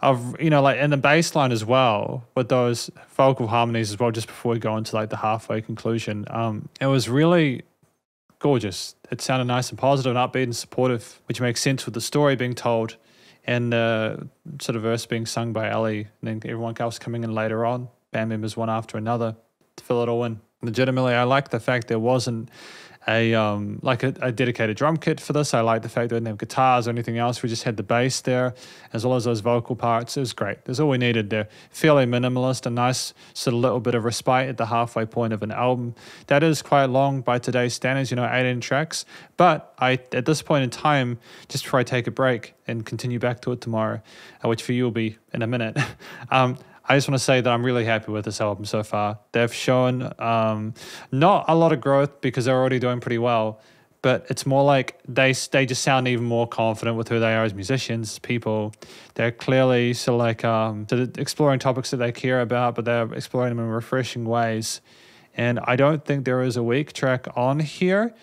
of, you know, like in the bass line as well, with those vocal harmonies as well, just before we go into like the halfway conclusion. It was really gorgeous. It sounded nice and positive and upbeat and supportive, which makes sense with the story being told and sort of verse being sung by Ellie, and then everyone else coming in later on, band members one after another to fill it all in. Legitimately, I like the fact there wasn't a dedicated drum kit for this. I like the fact that we didn't have guitars or anything else. We just had the bass there, as well as those vocal parts. It was great. There's all we needed there. Fairly minimalist, a nice sort of little bit of respite at the halfway point of an album. That is quite long by today's standards, you know, 18 tracks. But at this point in time, just before I take a break and continue back to it tomorrow, which for you will be in a minute, I just want to say that I'm really happy with this album so far. They've shown not a lot of growth because they're already doing pretty well, but it's more like they just sound even more confident with who they are as musicians, people. They're clearly sort of like sort of exploring topics that they care about, but they're exploring them in refreshing ways. And I don't think there is a weak track on here.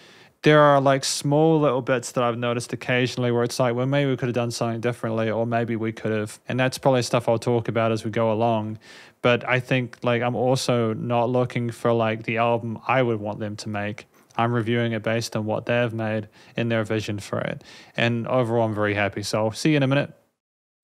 There are like small little bits that I've noticed occasionally where it's like, well, maybe we could have done something differently, or maybe we could have. And that's probably stuff I'll talk about as we go along. But I think like I'm also not looking for like the album I would want them to make. I'm reviewing it based on what they've made and their vision for it. And overall, I'm very happy. So I'll see you in a minute.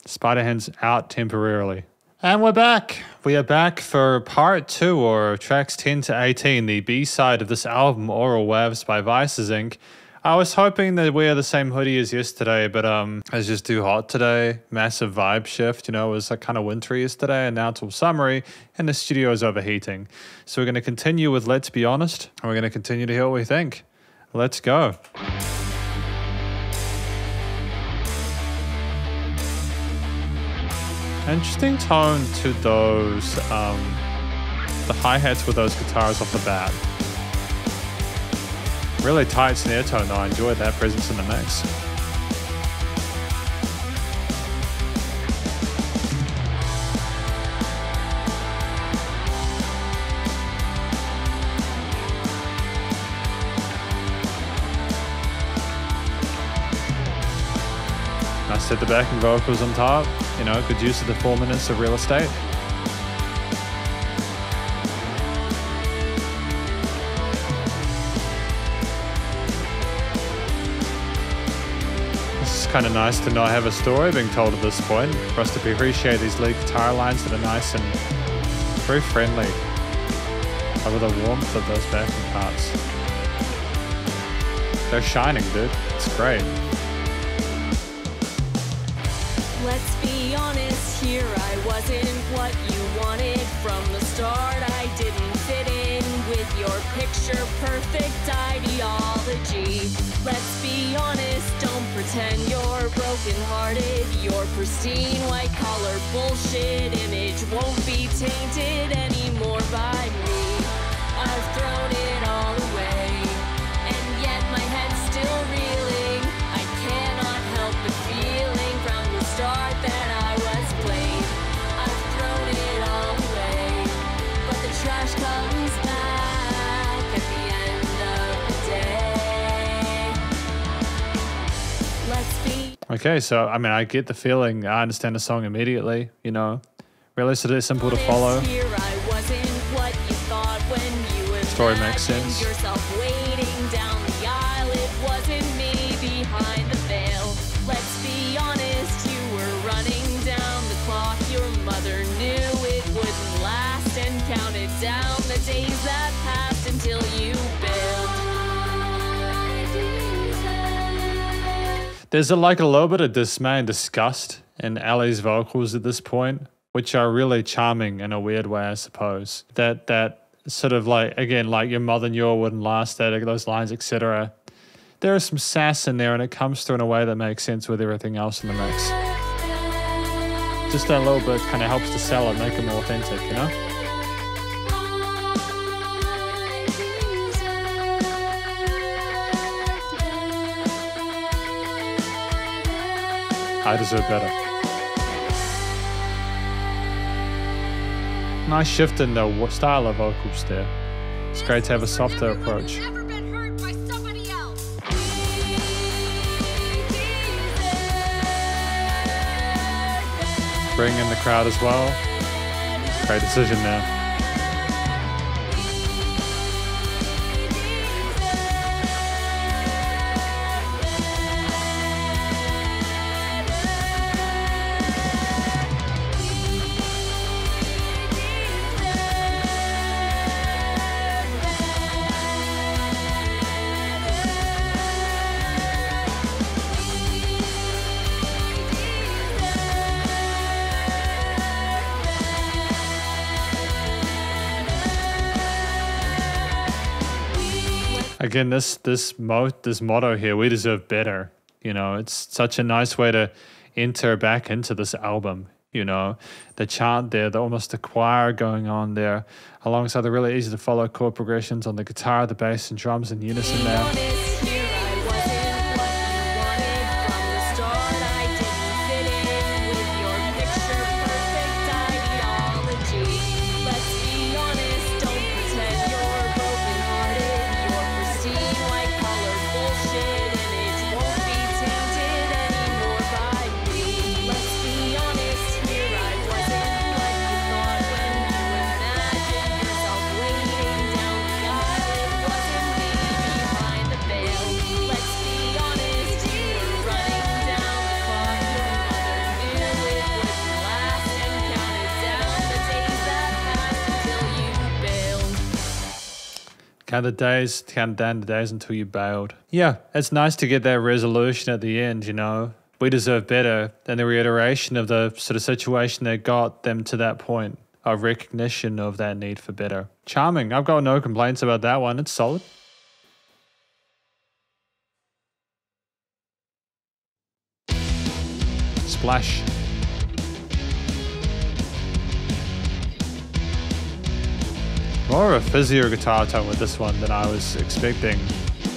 Spiderhands out temporarily. And we're back. We are back for part 2, or tracks 10 to 18, the B-side of this album, Aural Wavs by Vices Inc. I was hoping that we wear the same hoodie as yesterday, but it's just too hot today. Massive vibe shift, you know, it was like kind of wintry yesterday, and now it's all summery, and the studio is overheating. So we're going to continue with Let's Be Honest, and we're going to continue to hear what we think. Let's go. Interesting tone to those, the hi-hats with those guitars off the bat. Really tight snare tone though, I enjoyed that presence in the mix. Nice to hit the backing vocals on top. You know, good use of the 4 minutes of real estate. This is kind of nice to not have a story being told at this point, for us to appreciate these lead guitar lines that are nice and very friendly. Over the warmth of those backing parts. They're shining, dude. It's great. Let's be honest here, I wasn't what you wanted from the start. I didn't fit in with your picture perfect ideology. Let's be honest, don't pretend you're brokenhearted. Your pristine white collar bullshit image won't be tainted anymore by me. I've thrown it all away, and yet my head's still reeling. I cannot help but feeling from the start that I was played. I've thrown it all away, but the trash comes back at the end of the day. Let's be Okay, so I mean, I get the feeling. I understand the song immediately. You know, Really sort of simple to follow. Story makes sense. Yourself waiting down the aisle. It wasn't me behind the veil. Let's be honest, you were running down the clock. Your mother knew it wouldn't last and counted down the days that passed until you bailed. There's like a little bit of dismay and disgust in Ellie's vocals at this point, which are really charming in a weird way, I suppose. That sort of like, again, like your mother knew it wouldn't last, those lines, etc. There is some sass in there, and it comes through in a way that makes sense with everything else in the mix. Just that little bit kind of helps to sell it, make it more authentic, you know? I deserve better. Nice shift in the style of vocals there. It's great to have a softer approach. Bring in the crowd as well. Great decision there. Again, this motto here, we deserve better. You know, it's such a nice way to enter back into this album. You know, the chant there, almost the choir going on there, alongside the really easy to follow chord progressions on the guitar, the bass, and drums in unison there. Count down the days until you bailed. Yeah, it's nice to get that resolution at the end, you know. We deserve better, and the reiteration of the sort of situation that got them to that point of recognition of that need for better. Charming. I've got no complaints about that one. It's solid. Splash. More of a fizzier guitar tone with this one than I was expecting.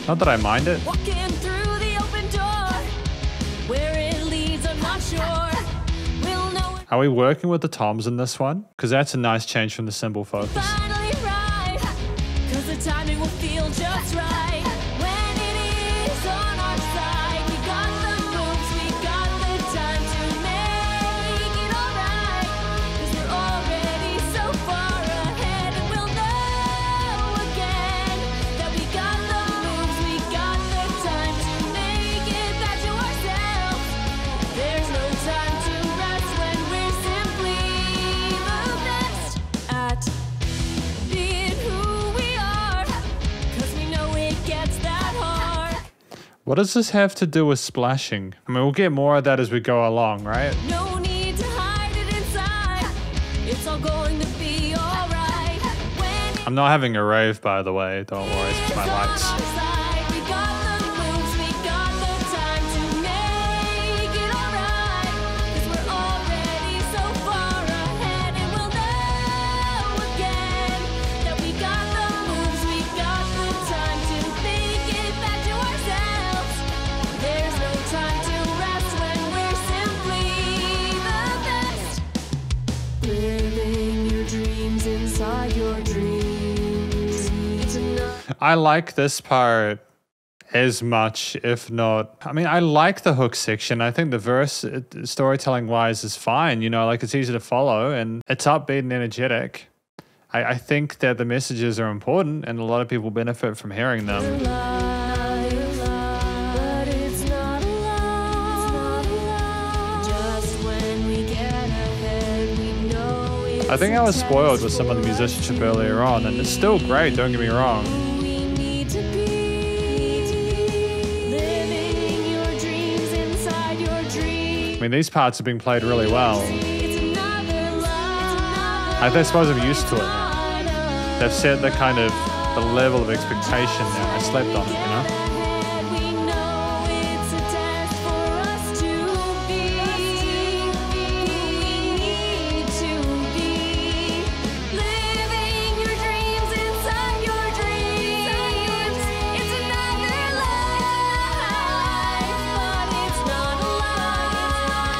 Not that I mind it. Walking through the open door, where it leads, I'm not sure. We'll know. Are we working with the toms in this one? Because that's a nice change from the cymbal focus. Finally right, 'cause the timing will feel just right. When it is on our side, we got the moves, we got the time to make it alright. 'Cause we're already so far ahead, and we'll know again that we got the moves, we got the time to make it back to ourselves. There's no time to rest when we're simply the best at being who we are, 'cause we know it gets that hard. What does this have to do with splashing? I mean, we'll get more of that as we go along, right? No need to hide it inside. It's all going to be alright. When I'm not having a rave, by the way. Don't worry, it's just my lights. on our side, we got the moves, we got the time to make it alright. 'Cause we're already so far ahead, and we'll know again that we got the moves, we got the time to make it back to ourselves. There's no time to rest when we're simply the best. Living your dreams inside your dreams. It's enough. I like this part as much, if not. I mean, I like the hook section. I think the verse, storytelling wise, is fine. You know, like it's easy to follow and it's upbeat and energetic. I think that the messages are important and a lot of people benefit from hearing them. I think I was spoiled with some of the musicianship earlier on, and it's still great, don't get me wrong. I mean, these parts have been played really well. I suppose I'm used to it now. They've set the kind of the level of expectation now. I slept on it, you know?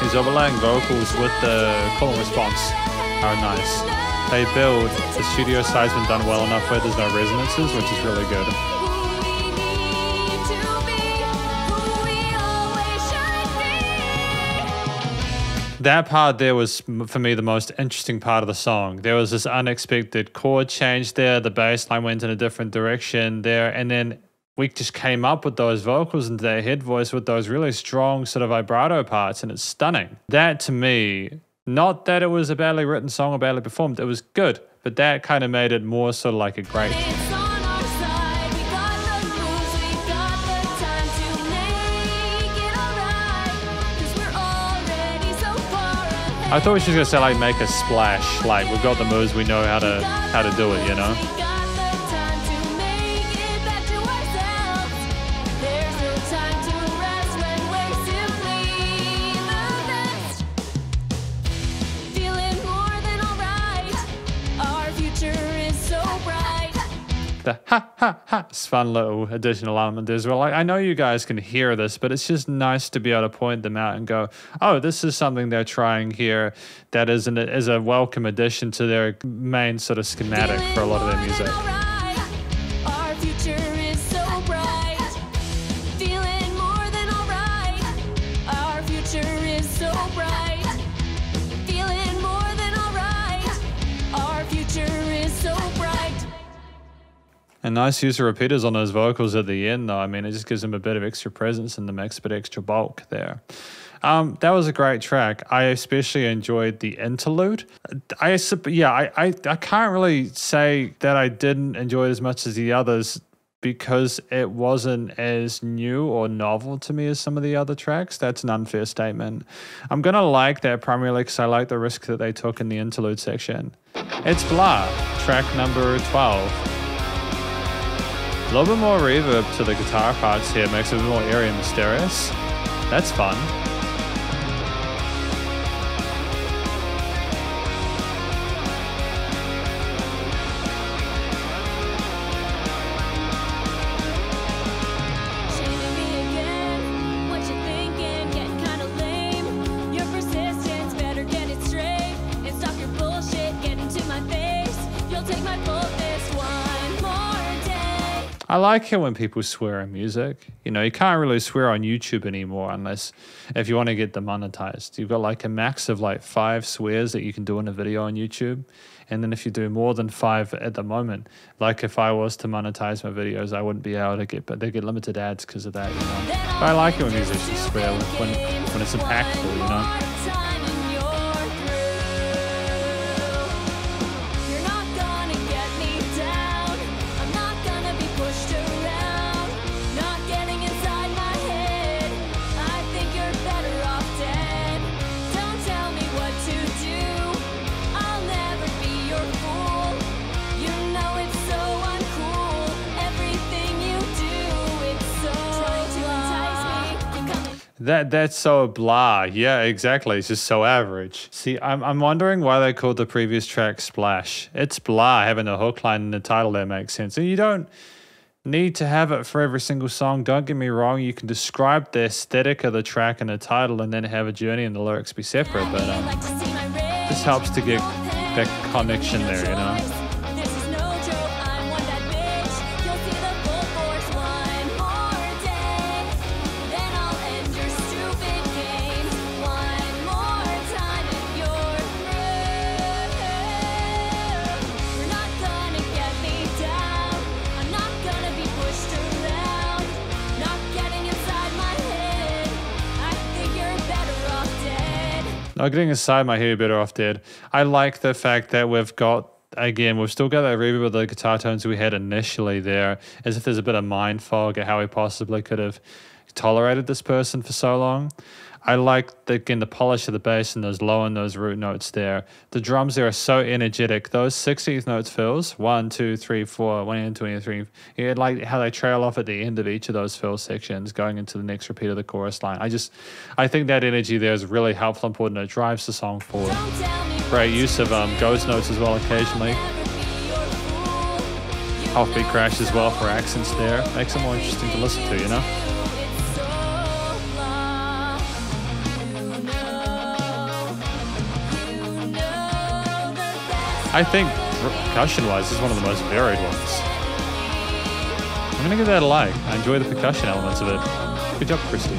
These overlaying vocals with the call and response are nice. They build, the studio side's been done well enough where there's no resonances, which is really good. That part there was, for me, the most interesting part of the song. There was this unexpected chord change there, the bass line went in a different direction there, and then we just came up with those vocals and their head voice with those really strong sort of vibrato parts, and it's stunning. That to me, not that it was a badly written song or badly performed, it was good, but that kind of made it more sort of like a great. I thought she was gonna say like make a splash, like we've got the moves, we know how to do it, you know. The ha ha ha, it's fun little additional element as well. Like, I know you guys can hear this, but it's just nice to be able to point them out and go, oh, this is something they're trying here that is a welcome addition to their main sort of schematic for a lot of their music. Our future is so bright. Feeling more than alright. Our future is so bright. Feeling more than alright. Our future is so bright. And nice use of repeaters on those vocals at the end, though. I mean, it just gives them a bit of extra presence in the mix, a bit extra bulk there. That was a great track. I especially enjoyed the interlude. I can't really say that I didn't enjoy it as much as the others because it wasn't as new or novel to me as some of the other tracks. That's an unfair statement. I'm going to like that primarily because I like the risk that they took in the interlude section. It's Blah, track number 12. A little bit more reverb to the guitar parts here, makes it a bit more airy and mysterious. That's fun. I like it when people swear in music. You know, you can't really swear on YouTube anymore unless if you want to get demonetized. You've got like a max of like 5 swears that you can do in a video on YouTube. And then if you do more than 5 at the moment, like if I was to monetize my videos, I wouldn't be able to get, but they get limited ads because of that, you know. But I like it when musicians swear when it's impactful, you know. That's so blah. Yeah, exactly. It's just so average. See, I'm wondering why they called the previous track Splash. It's blah, having a hook line in the title there makes sense. And you don't need to have it for every single song. Don't get me wrong. You can describe the aesthetic of the track in the title and then have a journey and the lyrics be separate. But this helps to get that connection there, you know. Oh, getting inside my head, you're better off dead. I like the fact that we've got, again, we've still got that reverb with the guitar tones we had initially there, as if there's a bit of mind fog at how we possibly could have tolerated this person for so long. I like, again, the polish of the bass and those low and those root notes there. The drums there are so energetic. Those 16th notes fills, 1, 2, 3, 4, 1 and 2 and 3. Yeah, like how they trail off at the end of each of those fill sections going into the next repeat of the chorus line. I think that energy there is really helpful, important. It drives the song forward. Great use of ghost notes as well occasionally. Offbeat crash as well for accents there. Makes it more interesting to listen to, you know? I think percussion-wise, this is one of the most varied ones. I'm gonna give that a like. I enjoy the percussion elements of it. Good job, Christy.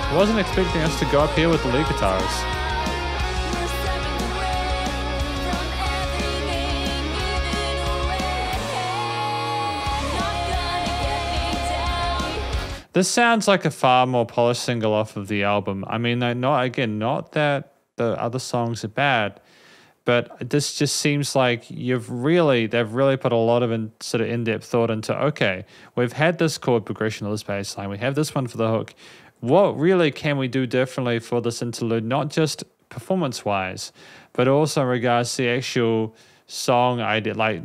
I wasn't expecting us to go up here with the lead guitars. This sounds like a far more polished single off of the album. I mean, not that the other songs are bad, but this just seems like they've really put a lot of in-depth thought into, okay, we've had this chord progression of this bass line, we have this one for the hook. What really can we do differently for this interlude, not just performance-wise, but also in regards to the actual song idea, like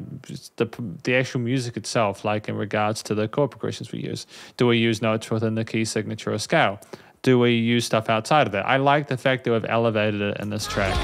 the actual music itself, like in regards to the chord progressions we use. Do we use notes within the key signature or scale? Do we use stuff outside of that? I like the fact that we've elevated it in this track.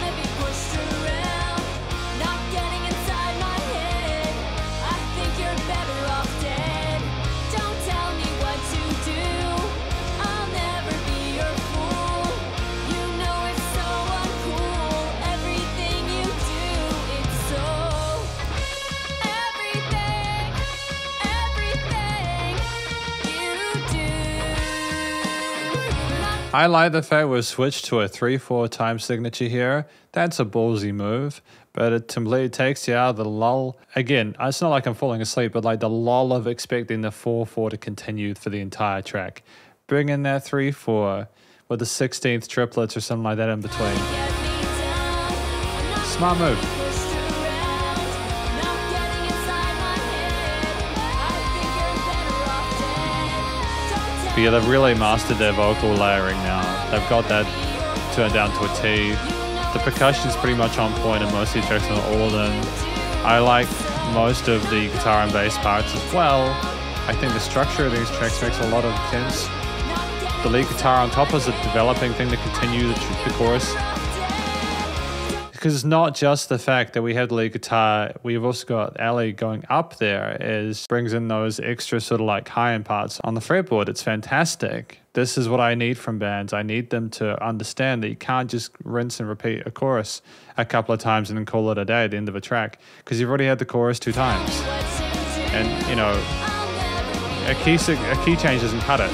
I like the fact we've switched to a 3/4 time signature here. That's a ballsy move, but it completely takes you out of the lull. Again, it's not like I'm falling asleep, but like the lull of expecting the 4/4 to continue for the entire track. Bring in that 3/4 with the 16th triplets or something like that in between. Smart move. But yeah, they've really mastered their vocal layering now. They've got that turned down to a T. The percussion's pretty much on point in most of these tracks, not all of them. I like most of the guitar and bass parts as well. I think the structure of these tracks makes a lot of sense. The lead guitar on top is a developing thing to continue the chorus. Because it's not just the fact that we have the lead guitar, we've also got Ali going up there, brings in those extra sort of like high-end parts on the fretboard. It's fantastic. This is what I need from bands. I need them to understand that you can't just rinse and repeat a chorus a couple of times and then call it a day at the end of a track, because you've already had the chorus 2 times. And, you know, a key change doesn't cut it.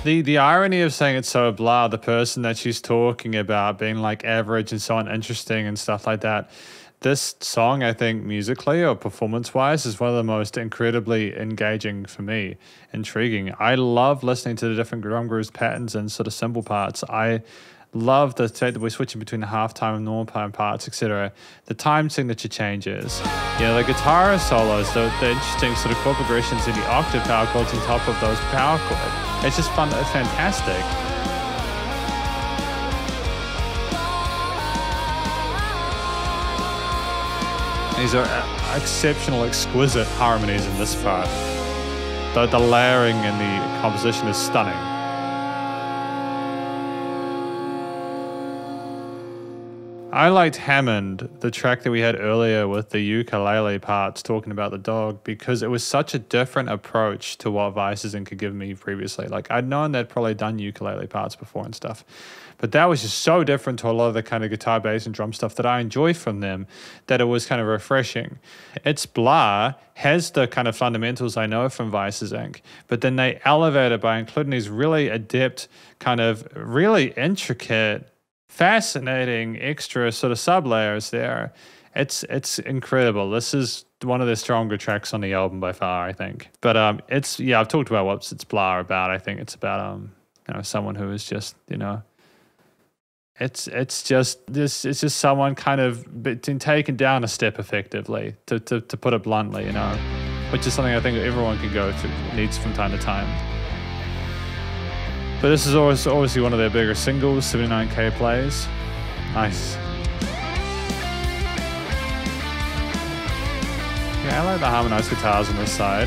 The irony of saying it's so blah, the person that she's talking about being like average and so uninteresting and stuff like that. This song, I think, musically or performance-wise, is one of the most incredibly engaging for me, intriguing. I love listening to the different drum grooves, patterns, and sort of cymbal parts. I love the fact that we're switching between the half-time and normal time parts, etc. The time signature changes. You know, the guitar solos, the interesting sort of chord progressions in the octave power chords on top of those power chords. It's just fun. It's fantastic. These are exceptional, exquisite harmonies in this part. The layering and the composition is stunning. I liked Hammond, the track that we had earlier with the ukulele parts talking about the dog, because it was such a different approach to what Vices Inc. had given me previously. Like, I'd known they'd probably done ukulele parts before and stuff, but that was just so different to a lot of the kind of guitar, bass, and drum stuff that I enjoy from them that it was kind of refreshing. It's Blah has the kind of fundamentals I know from Vices Inc., but then they elevate it by including these really adept, kind of really intricate, fascinating extra sort of sub layers there. It's incredible. This is one of the stronger tracks on the album by far, I think. But it's, yeah, I've talked about what it's Blah about. I think it's about you know, someone who is just, you know, it's just someone kind of been taken down a step effectively, to put it bluntly, you know, which is something I think everyone can go through, needs from time to time. But this is obviously one of their bigger singles, 79k plays. Nice. Yeah, I like the harmonized guitars on this side.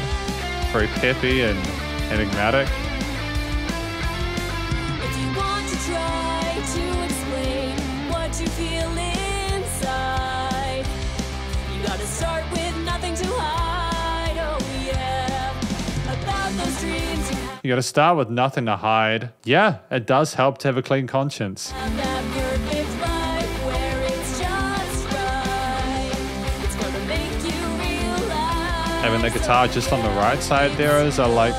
Very peppy and enigmatic. If you want to try to explain what you feel inside, you gotta start with nothing to hide. Oh yeah, about those dreams you You gotta start with nothing to hide. Yeah, it does help to have a clean conscience. have, that perfect life where it's just right. It's gonna make you realize. Having the guitar just on the right side there is like,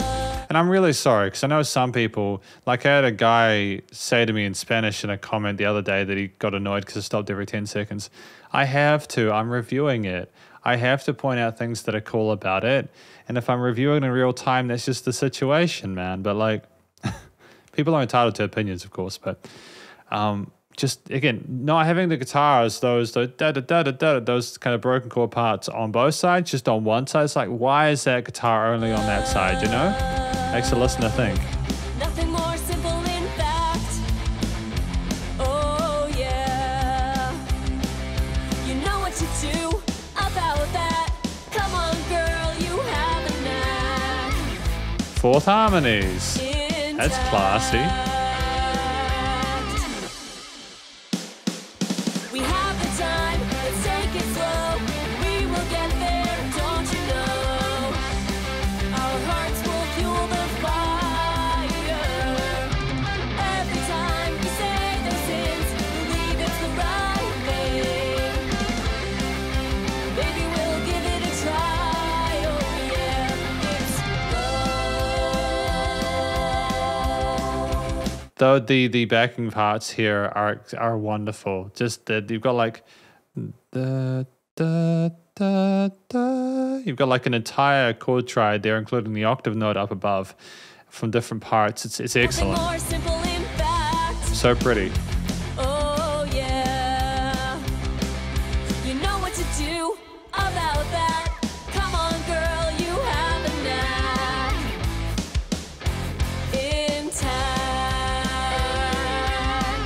and I'm really sorry because I know some people, like I had a guy say to me in Spanish in a comment the other day that he got annoyed because it stopped every 10 seconds. I'm reviewing it. I have to point out things that are cool about it. And if I'm reviewing in real time, that's just the situation, man. But like, people are entitled to opinions, of course. But just again, not having the guitars, those kind of broken chord parts on both sides, just on one side. It's like, why is that guitar only on that side? You know, makes the listener think. Nothing more simple in fact. Oh yeah, you know what to do about that. Come on, girl, you have a knack. Fourth harmonies. That's classy. We have the time, let's take it slow. We will get there, don't you know? Our hearts will fuel the fire. Every time we say those things, believe it's the right thing. Maybe we'll give it a try. Oh yeah, it's love. Though the backing parts here are wonderful. Just that you've got like you've got like an entire chord triad there, including the octave note up above from different parts. It's Nothing excellent. more simple in fact. So pretty. Oh yeah, you know what to do about that. Come on, girl, you have a knack. Intact.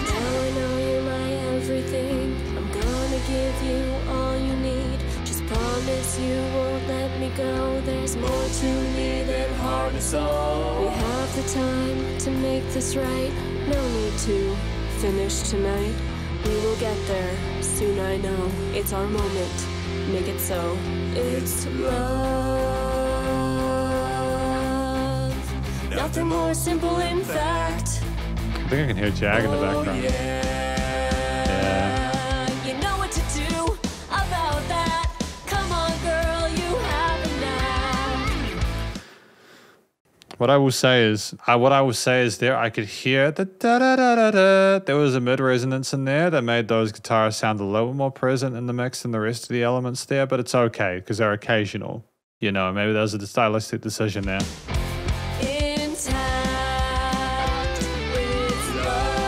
Now I know you're my everything. I'm gonna give you all you need. Just promise you won't let me go. There's more to me than heart and soul. We have the time to make this right. No need to finish tonight. We will get there soon, I know. It's our moment. Make it so. It's love. Nothing more simple, in fact. I think I can hear Jag in the background. Yeah. You know what to do about that. Come on, girl, you have a knack. What I will say is there I could hear the da da da da da. There was a mid resonance in there that made those guitars sound a little more present in the mix than the rest of the elements there, but it's okay because they're occasional. You know, maybe that was a stylistic decision there. Intact with love.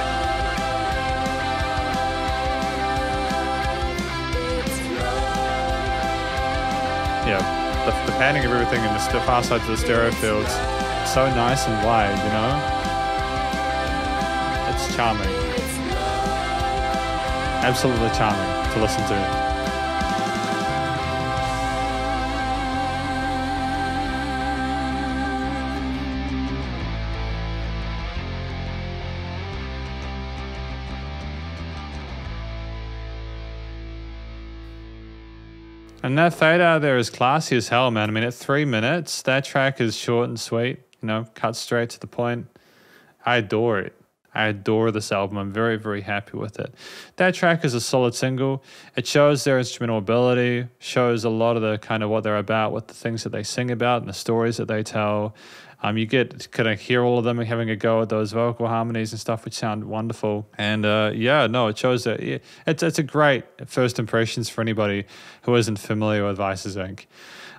It's love. Yeah, the panning of everything in the far sides of the stereo fields, so nice and wide, you know? It's charming. It's love. Absolutely charming to listen to. And that fade out there is classy as hell, man. I mean, at 3 minutes, that track is short and sweet, you know, cut straight to the point. I adore it. I adore this album. I'm very, very happy with it. That track is a solid single. It shows their instrumental ability, shows a lot of the kind of what they're about, what the things that they sing about and the stories that they tell. You get to kind of hear all of them having a go at those vocal harmonies and stuff, which sound wonderful. And yeah, no, it shows that it's a great first impressions for anybody who isn't familiar with Vices Inc.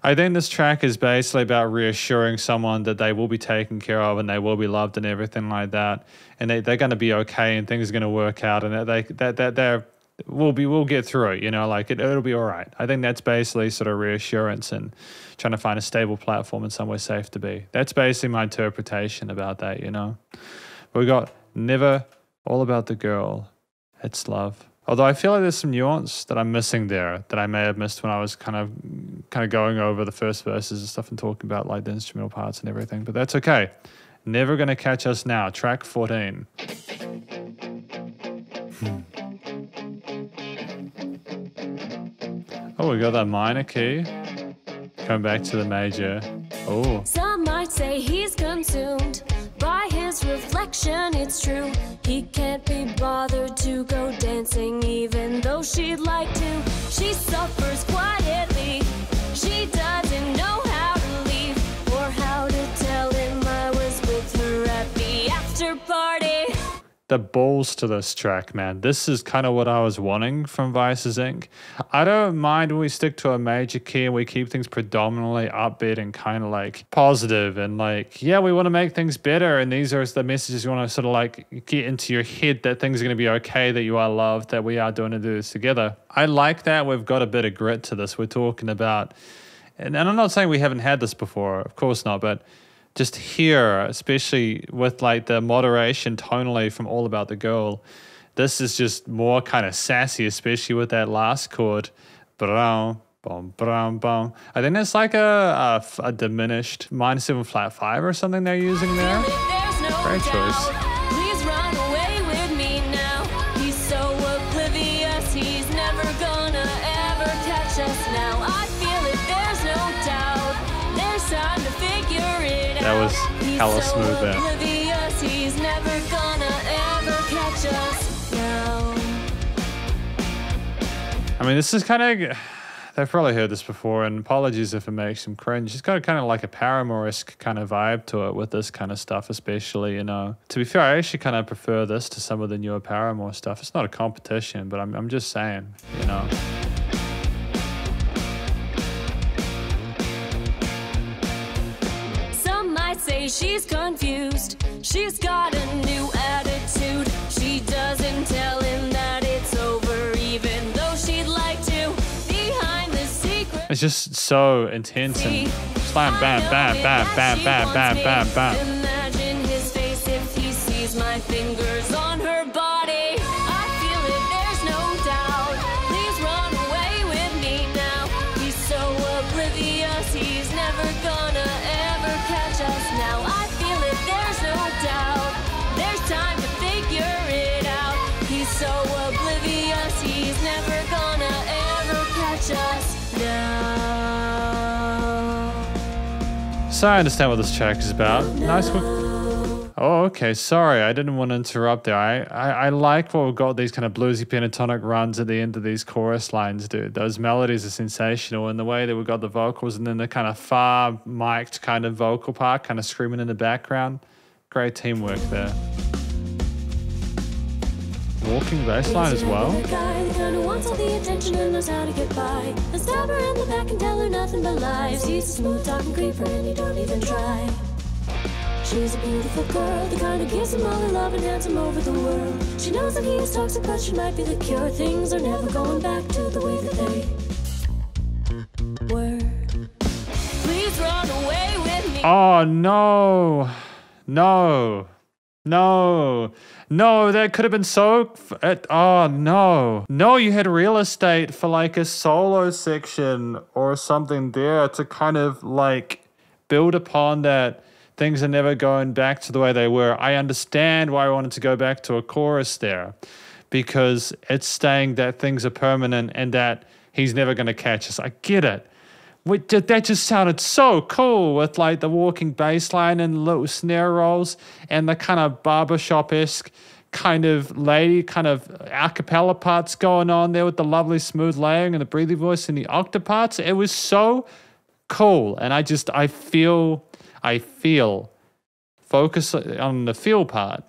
I think this track is basically about reassuring someone that they will be taken care of and they will be loved and everything like that, and they're going to be okay and things are going to work out, and we'll get through it, you know, like it'll be all right. I think that's basically sort of reassurance and trying to find a stable platform and somewhere safe to be. That's basically my interpretation about that, you know. But we got Never, All About the Girl, It's Love. Although I feel like there's some nuance that I'm missing there that I may have missed when I was kind of going over the first verses and stuff and talking about like the instrumental parts and everything. But that's okay. Never Gonna Catch Us Now, track 14. Oh, we got that minor key. Coming back to the major. Oh. Some might say he's consumed by his reflection. It's true, he can't be bothered to go dancing even though she'd like to. She suffers quietly. She doesn't know how to leave or how to tell him I was with her at the after party. The balls to this track, man. This is kind of what I was wanting from Vices Inc. I don't mind when we stick to a major key and we keep things predominantly upbeat and kind of like positive and like, yeah, we want to make things better. And these are the messages you want to sort of like get into your head that things are going to be okay, that you are loved, that we are doing to do this together. I like that we've got a bit of grit to this. We're talking about, and I'm not saying we haven't had this before, of course not, but just here, especially with like the moderation tonally from All About the Girl, this is just more kind of sassy, especially with that last chord. Brown, bum, brown, bum. I think that's like a diminished minor 7 flat 5 or something they're using there. Great choice. Please run away with me now. He's so oblivious, he's never gonna ever catch us now. I feel it, there's no doubt. There's time to figure it out. That was hella smooth there. Oblivious, he's never gonna ever catch us now. I mean, this is kind of, they've probably heard this before, and apologies if it makes them cringe. It's got kind of like a Paramore-esque kind of vibe to it with this kind of stuff, especially, you know. To be fair, I actually kind of prefer this to some of the newer Paramore stuff. It's not a competition, but I'm just saying, you know. Some might say she's confused. She's got a new attitude. She doesn't tell him that it's over, even though she'd like to. Behind the secret. It's just so intense and slam, bam, bam, bam, bam, bam, bam, bam, bam. Imagine his face if he sees my fingers on her body. I feel it, there's no doubt. Please run away with me now. He's so oblivious, he's never gonna ever catch us now. I feel it, there's no doubt. There's time to figure it out. He's so oblivious, he's never gonna ever catch us now. So I understand what this track is about. Nice one. Oh, okay. Sorry, I didn't want to interrupt there. I like what we've got, these kind of bluesy pentatonic runs at the end of these chorus lines, dude. Those melodies are sensational, and the way that we've got the vocals and then the kind of far mic'd kind of vocal part kind of screaming in the background. Great teamwork there. Walking bass line as well. The guy that kinda wants all the attention and knows how to get by. And stab her in the back and tell her nothing but lies. He's a smooth talking creeper and you don't even try. She's a beautiful girl, the kind of gives him all her love and hands him over the world. She knows that he is toxic, but she might be the cure. Things are never going back to the way that they were. Please run away with me. Oh, no. No. No. No, that could have been so... oh, no. No, you had real estate for like a solo section or something there to kind of like build upon that things are never going back to the way they were. I understand why I wanted to go back to a chorus there, because it's saying that things are permanent and that he's never going to catch us. I get it. That just sounded so cool with like the walking bass line and little snare rolls and the kind of barbershop-esque kind of lady, kind of a cappella parts going on there with the lovely smooth layering and the breathy voice and the octave parts. It was so cool. And I feel, focus on the feel part.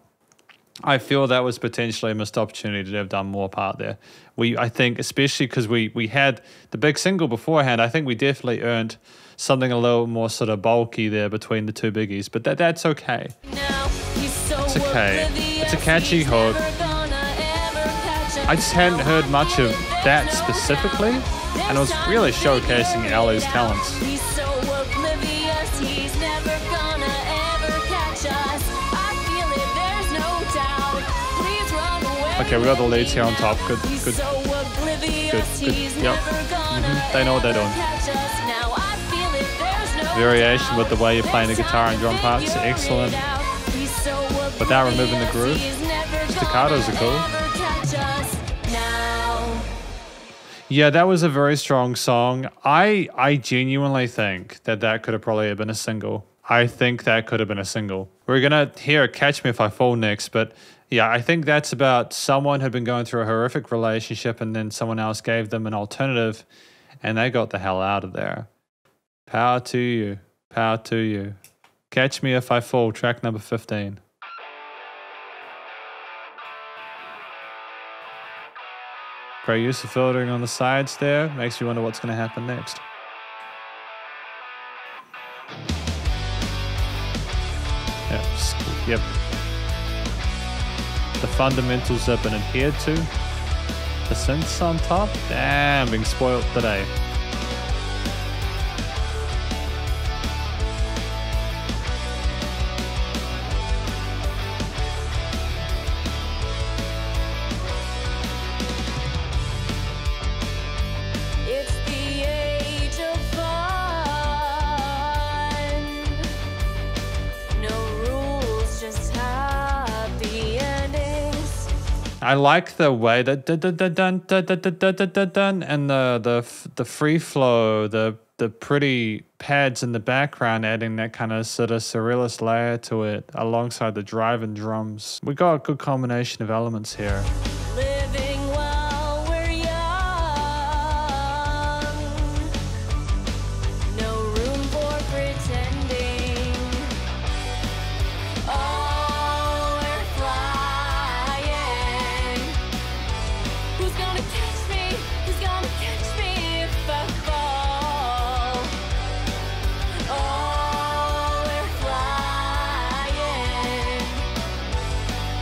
I feel that was potentially a missed opportunity to have done more part there. I think, especially because we had the big single beforehand, I think we definitely earned something a little more sort of bulky there between the two biggies. But that's okay. It's okay. It's a catchy hook. I just hadn't heard much of that specifically, and it was really showcasing Ali's talents. Okay, we got the leads here on top. Good. Yep. They know what they're doing. Variation with the way you're playing the guitar and drum parts, excellent. Without removing the groove. Staccatos are cool. Yeah, that was a very strong song. I genuinely think that could have probably been a single. I think that could have been a single. We're gonna hear Catch Me If I Fall next, but yeah, I think that's about someone had been going through a horrific relationship and then someone else gave them an alternative and they got the hell out of there. Power to you. Power to you. Catch Me If I Fall, track number 15. Great use of filtering on the sides there. Makes you wonder what's going to happen next. Yep. The fundamentals have been adhered to. The synths on top. Damn, being spoiled today. I like the way that and the free flow, the pretty pads in the background, adding that kind of sort of surrealist layer to it, alongside the drive and drums. We got a good combination of elements here. Living while we're young, no room for pretending. Oh, we're flying. Who's gonna catch me? Who's gonna catch me if I fall? Oh, we're flying.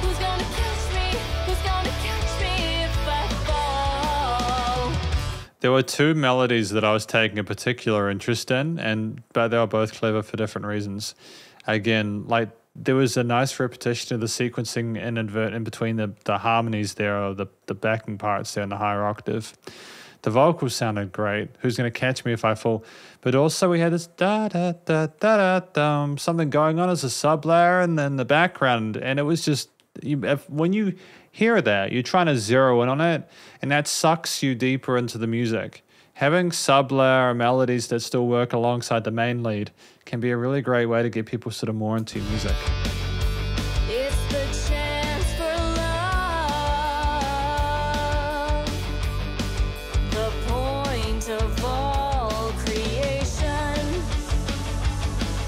Who's gonna catch me? Who's gonna catch me if I fall? There were two melodies that I was taking a particular interest in, but they were both clever for different reasons. Again, like there was a nice repetition of the sequencing in between the harmonies there, or the backing parts there in the higher octave. The vocals sounded great. Who's gonna catch me if I fall? But also we had this da da da da da dum, something going on as a sub layer, and then the background, and it was just when you hear that, you're trying to zero in on it, and that sucks you deeper into the music. Having sub-layer melodies that still work alongside the main lead can be a really great way to get people sort of more into your music. It's the chance for love, the point of all creation.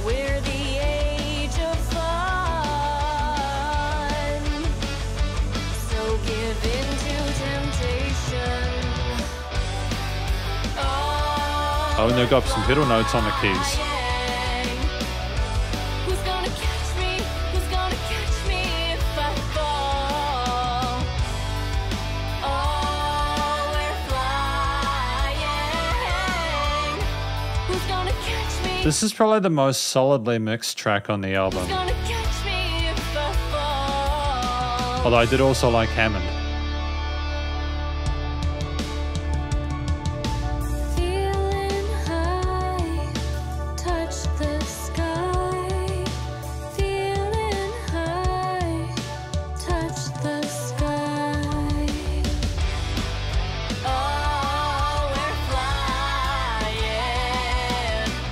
We're the age of fun, so give in to temptation. Oh, and they've got some pedal notes on the keys. Who's gonna catch me? Who's gonna catch me if I fall? Oh, we're flying. Who's gonna catch me? This is probably the most solidly mixed track on the album. Who's gonna catch me if I fall? Although I did also like Hammond. Feeling high, touch the sky. Feeling high, touch the sky. Oh, we're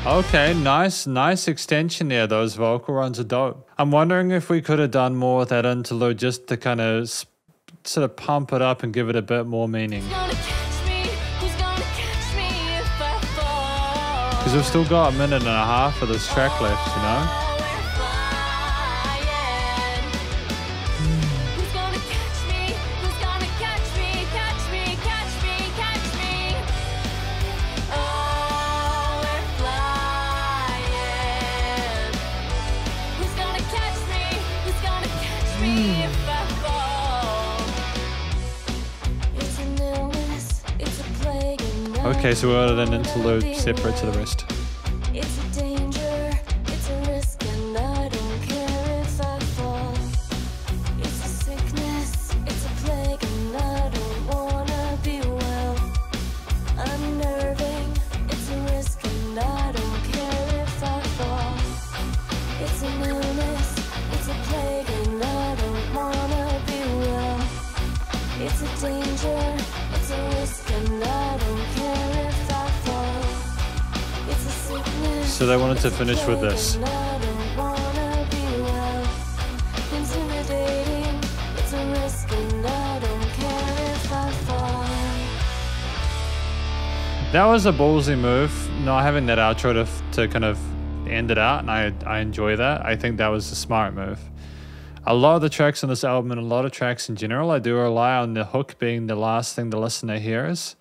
Okay, nice extension there. Those vocal runs are dope. I'm wondering if we could have done more with that interlude just to kind of sort of pump it up and give it a bit more meaning. Because we've still got a minute and a half of this track left, you know? Okay, so we added an interlude separate to the rest. It's a danger, it's a risk, and I don't care if I fall. It's a sickness, it's a plague, and I don't wanna be well. Unnerving, it's a risk, and I don't care if I fall. It's an illness, it's a plague, and I don't wanna be well. It's a danger, it's a risk, and I don't care if I fall. It's a sickness. So they wanted to finish with this. I don't wanna be well. Intimidating, it's a risk, and I don't care if I fall. That was a ballsy move, not having that outro to kind of end it out, and I enjoy that. I think that was a smart move. A lot of the tracks on this album and a lot of tracks in general, I do rely on the hook being the last thing the listener hears.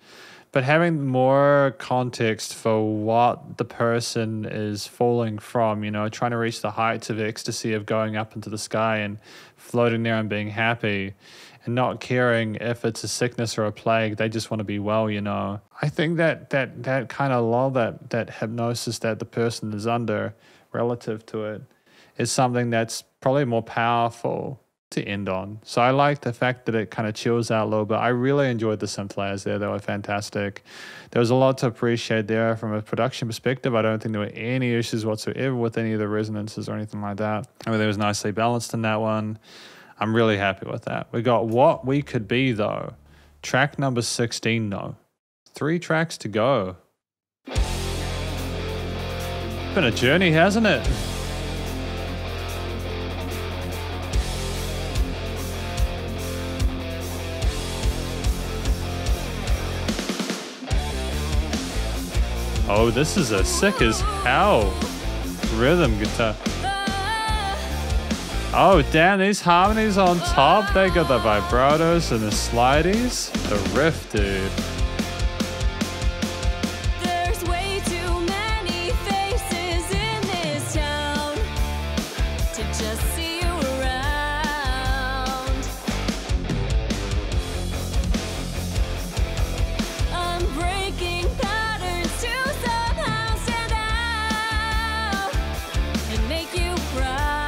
But having more context for what the person is falling from, you know, trying to reach the heights of ecstasy of going up into the sky and floating there and being happy and not caring if it's a sickness or a plague, they just want to be well, you know. I think that kind of lull, that hypnosis that the person is under relative to it is something that's probably more powerful to end on. So I like the fact that it kind of chills out a little bit. I really enjoyed the synth layers there. They were fantastic. There was a lot to appreciate there from a production perspective. I don't think there were any issues whatsoever with any of the resonances or anything like that. I mean, it was nicely balanced in that one. I'm really happy with that. We got What We Could Be, though. Track number 16, though. 3 tracks to go. Been a journey, hasn't it? Oh, this is a sick as hell rhythm guitar. Oh, damn, these harmonies on top. They got the vibratos and the slideys. The riff, dude. There's way too many faces in this town to just see you around. I'm breaking patterns to somehow stand out and make you proud.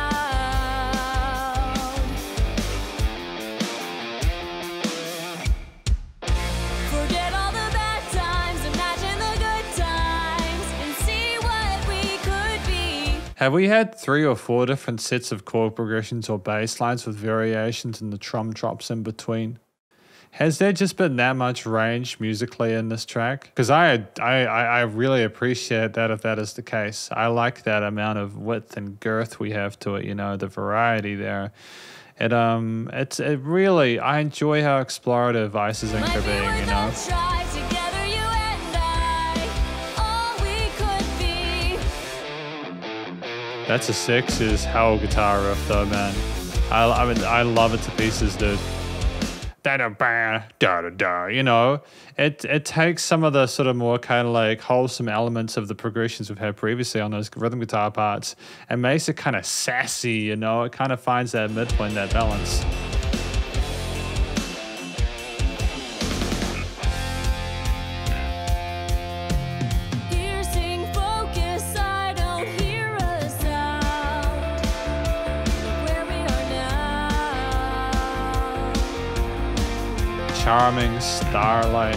Forget all the bad times, imagine the good times, and see what we could be. Have we had 3 or 4 different sets of chord progressions or bass lines with variations in the drum drops in between? Has there just been that much range musically in this track? Because I really appreciate that if that is the case. I like that amount of width and girth we have to it, you know, the variety there. It really, I enjoy how explorative Ice's Inc. are being, you know. Try together, you and I, all we could be. That's a 6 as hell guitar riff though, man. I mean, I love it to pieces, dude. Da-da-ba-da-da-da, you know, it takes some of the sort of more kind of like wholesome elements of the progressions we've had previously on those rhythm guitar parts and makes it kind of sassy, you know. It kind of finds that midpoint, that balance. Piercing focus, I don't hear a sound. Look where we are now. Charming starlight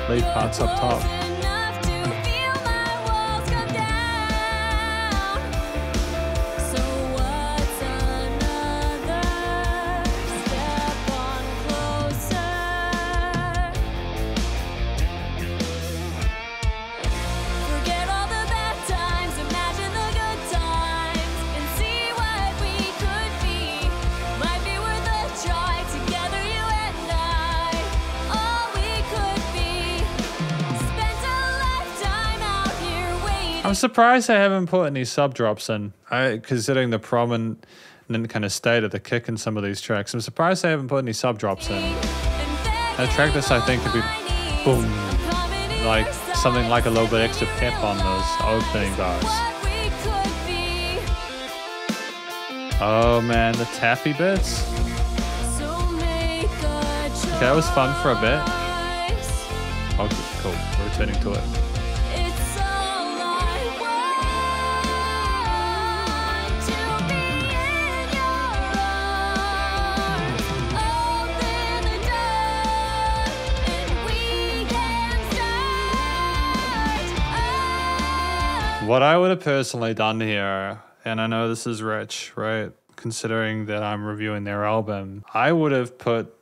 lead parts up top. Close enough to feel my walls come down. So what's another step on closer? Forget all the bad I'm surprised they haven't put any sub drops in. Considering the prominent kind of state of the kick in some of these tracks, I'm surprised they haven't put any sub drops in. A track this I think could be boom, like something like a little bit extra pep on those opening bars. Oh man, the tappy bits. Okay, that was fun for a bit. Oh, cool. We're returning to it. What I would have personally done here, and I know this is rich, right? Considering that I'm reviewing their album, I would have put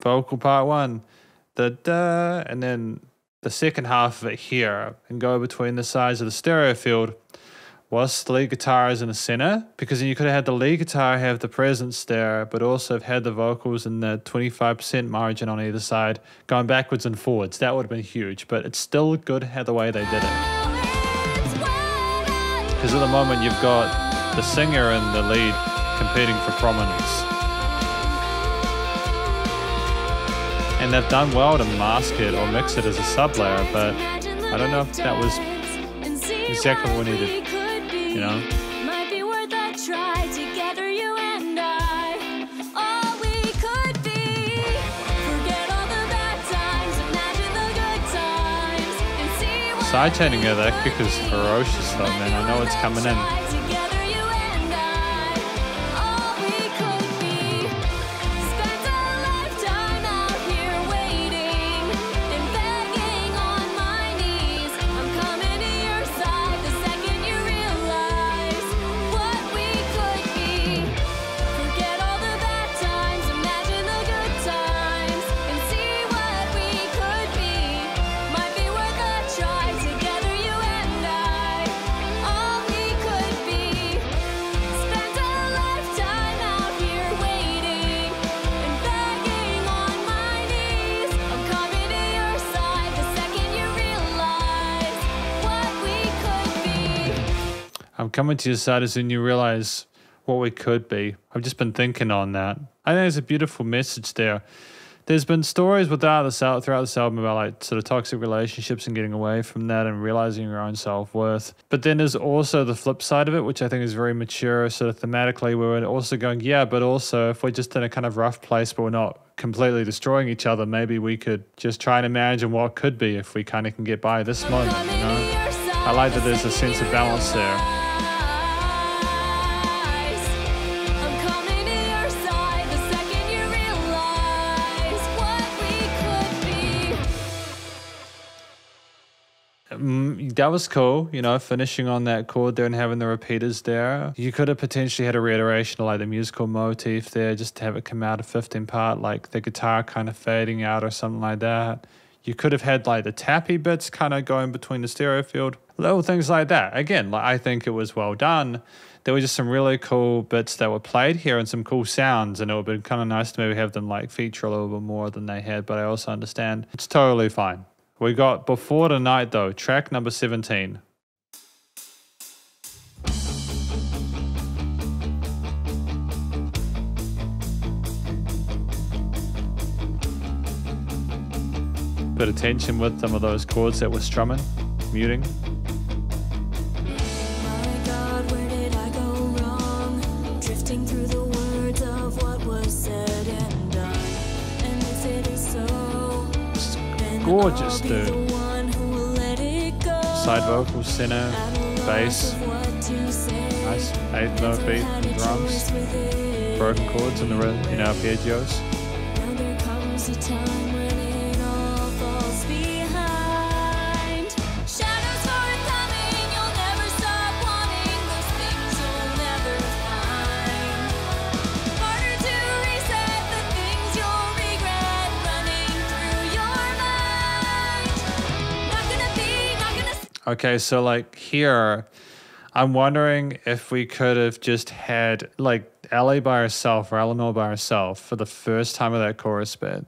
vocal part 1, the da, and then the second half of it here, and go between the sides of the stereo field whilst the lead guitar is in the center, because then you could have had the lead guitar have the presence there, but also have had the vocals in the 25% margin on either side, going backwards and forwards. That would have been huge, but it's still good how the way they did it. Because at the moment you've got the singer and the lead competing for prominence. And they've done well to mask it or mix it as a sub-layer, but I don't know if that was exactly what we needed, you know? Might be worth a try together, you and I. All we could be. Forget all the bad times, imagine the good times, and see what Sidechaining her, that kick is ferocious though, man. I know it's coming in. together, you and I. All we could be. Spent a lifetime out here waiting and begging on my knees. I'm coming to your side the second you realize what we could be. Forget all the bad times, imagine the good times, and see what we could be. Might be worth a try together, you and I. All we could be. Spent a lifetime out here waiting and begging on my knees. I'm coming to your side the second you realize what we could be. I'm coming to your side as soon you realize what we could be. I've just been thinking on that. I think there's a beautiful message there. There's been stories throughout this album about like sort of toxic relationships and getting away from that and realizing your own self-worth. But then there's also the flip side of it, which I think is very mature sort of thematically, where we're also going, yeah, but also if we're just in a kind of rough place but we're not completely destroying each other, maybe we could just try and imagine what could be if we kind of can get by this moment, you know? I like that there's a sense of balance there. I'm coming to your side the second you realize what we could be. That was cool, you know, finishing on that chord there and having the repeaters there. You could have potentially had a reiteration of like the musical motif there, just to have it come out of 15 part, like the guitar kind of fading out or something like that. You could have had like the tappy bits kind of going between the stereo field, little things like that. Again, like I think it was well done. There were just some really cool bits that were played here and some cool sounds, and it would have been kind of nice to maybe have them like feature a little bit more than they had, but I also understand it's totally fine. We got Before the Night though, track number 17. Bit of tension with some of those chords that were strumming, muting. My God, where did I go wrong? Drifting through the words of what was said and done. And if it is so, then Gorgeous, I'll be dude. the one who will let it go. Side vocals, center, At a loss bass, of what to say. nice 8-note beat Had a and drums, choice with it. broken chords in the arpeggios. Now there comes a time when it all falls behind. Shadows forthcoming, you'll never stop wanting those things you'll never find. Harder to reset the things you'll regret running through your mind. Not gonna Okay, so like here, I'm wondering if we could have just had like Ellie by herself or Eleanor by herself for the first time of that chorus bit,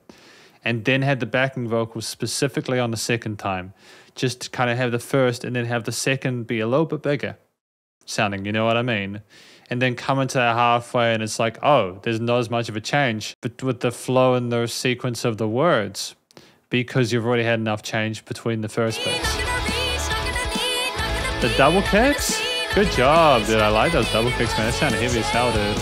and then had the backing vocals specifically on the second time, just to kind of have the first and then have the second be a little bit bigger sounding, you know what I mean? And then come into halfway and it's like, oh, there's not as much of a change, but with the flow and the sequence of the words, because you've already had enough change between the first bits. The double kicks? Good job, dude. I like those double kicks, man. That sounded heavy as hell, dude.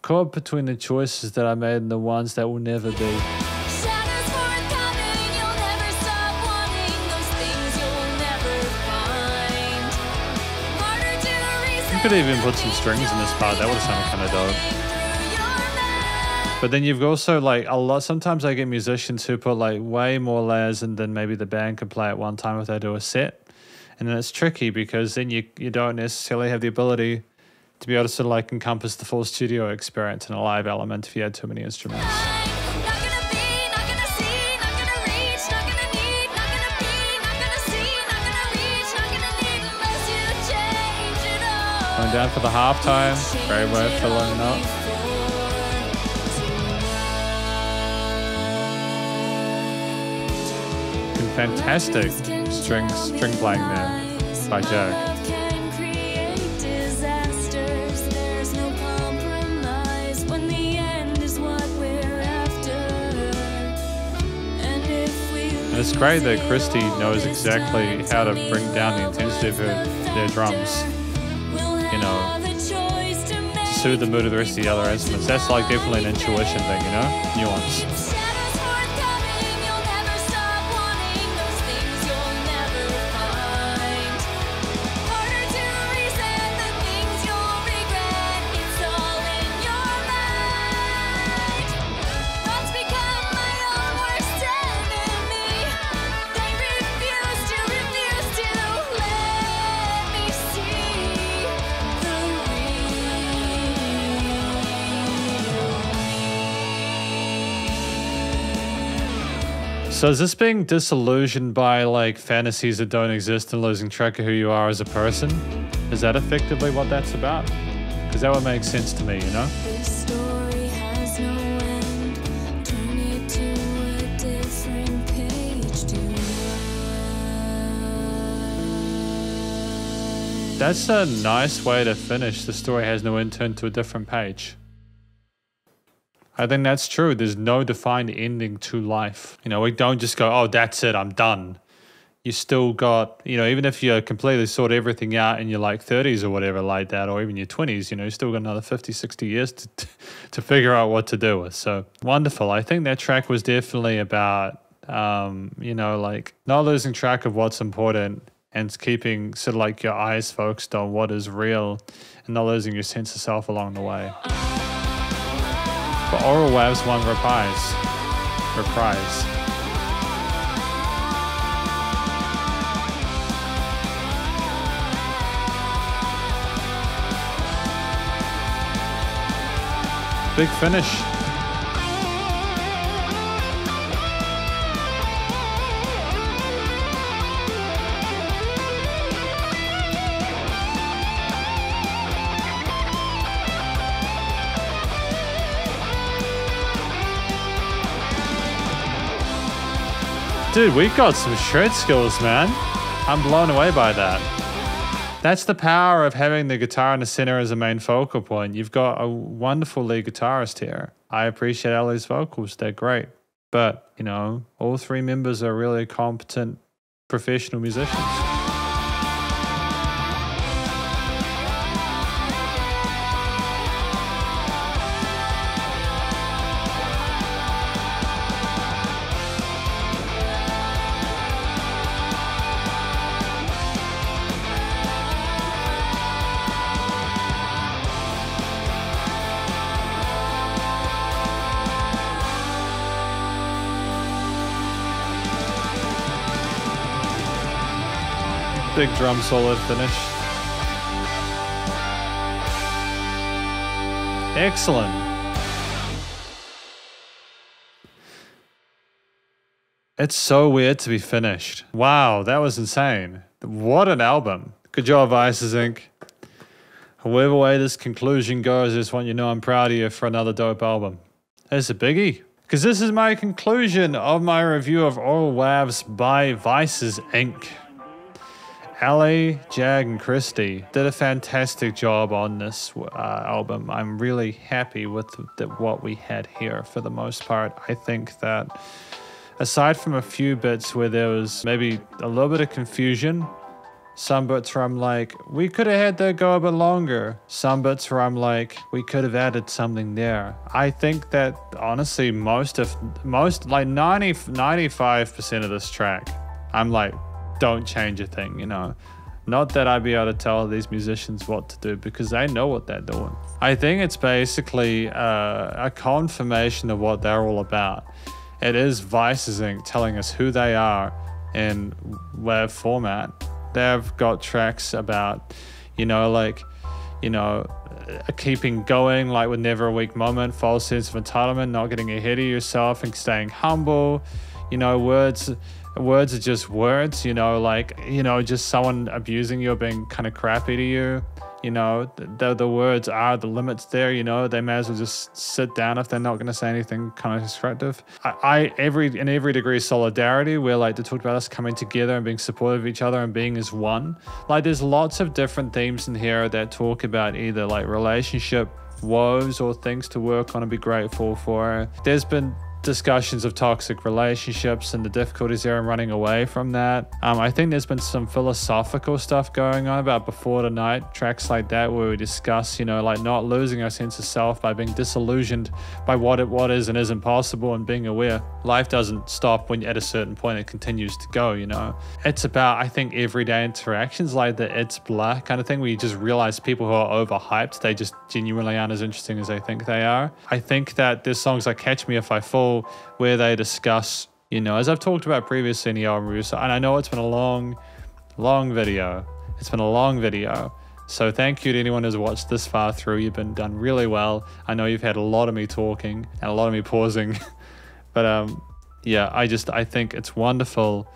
Caught between the choices that I made and the ones that will never be. You could even put some strings in this part. That would have sounded kind of dope. But then you've also like a lot. Sometimes I get musicians who put like way more layers and then maybe the band can play at one time if they do a set. And then it's tricky because then you don't necessarily have the ability to be able to sort of like encompass the full studio experience in a live element if you had too many instruments. Going down for the halftime. Great way of filling up. Fantastic string playing there by Jack. And it's great that Christy knows exactly how to bring down the intensity of their drums, you know, to suit the mood of the rest of the other instruments. That's like definitely an intuition thing, you know, nuance. So is this being disillusioned by like fantasies that don't exist and losing track of who you are as a person? Is that effectively what that's about? Because that would make sense to me, you know? This story has no end. Turn it to a different page tonight. That's a nice way to finish. The story has no end, turn to a different page. I think that's true. There's no defined ending to life. You know, we don't just go, oh, that's it, I'm done. You still got, you know, even if you completely sort everything out in your like 30s or whatever like that, or even your 20s, you know, you still got another 50, 60 years to figure out what to do with. So wonderful. I think that track was definitely about, you know, like not losing track of what's important and keeping sort of like your eyes focused on what is real and not losing your sense of self along the way. But Aural Wavs won reprise. Big finish. Dude, we got some shred skills, man. I'm blown away by that. That's the power of having the guitar in the center as a main focal point. You've got a wonderful lead guitarist here. I appreciate Ellie's vocals. They're great. But, you know, all three members are really competent professional musicians. Big drum solo finish. Excellent. It's so weird to be finished. Wow, that was insane. What an album. Good job, Vices Inc. However way this conclusion goes, I just want you to know I'm proud of you for another dope album. It's a biggie. Because this is my conclusion of my review of Aural Wavs by Vices Inc. Ali, Jag, and Christy did a fantastic job on this album. I'm really happy with what we had here for the most part. I think that aside from a few bits where there was maybe a little bit of confusion, some bits where I'm like, we could have had that go a bit longer. Some bits where I'm like, we could have added something there. I think that honestly, most like 95% of this track, I'm like, don't change a thing, you know. Not that I'd be able to tell these musicians what to do because they know what they're doing. I think it's basically a confirmation of what they're all about. It is Vices Inc. telling us who they are in WAV format. They've got tracks about, you know, like, you know, keeping going, like with Never a Weak Moment, false sense of entitlement, not getting ahead of yourself and staying humble. You know, words are just words, you know, like, you know, just someone abusing you or being kind of crappy to you. You know, the words are the limits there, you know, they may as well just sit down if they're not going to say anything kind of constructive. In every degree of solidarity, where like they talked about us coming together and being supportive of each other and being as one. Like there's lots of different themes in here that talk about either like relationship woes or things to work on and be grateful for. There's been discussions of toxic relationships and the difficulties there and running away from that. I think there's been some philosophical stuff going on about Before the Night, tracks like that where we discuss, you know, like not losing our sense of self by being disillusioned by what is and isn't possible and being aware. Life doesn't stop when at a certain point, it continues to go, you know. It's about, I think, everyday interactions like the It's Blah kind of thing where you just realize people who are overhyped, they just genuinely aren't as interesting as they think they are. I think that there's songs like Catch Me If I Fall where they discuss, you know, as I've talked about previously in the album review, and I know it's been a long video. It's been a long video. So thank you to anyone who's watched this far through. You've been done really well. I know you've had a lot of me talking and a lot of me pausing. But yeah, I think it's wonderful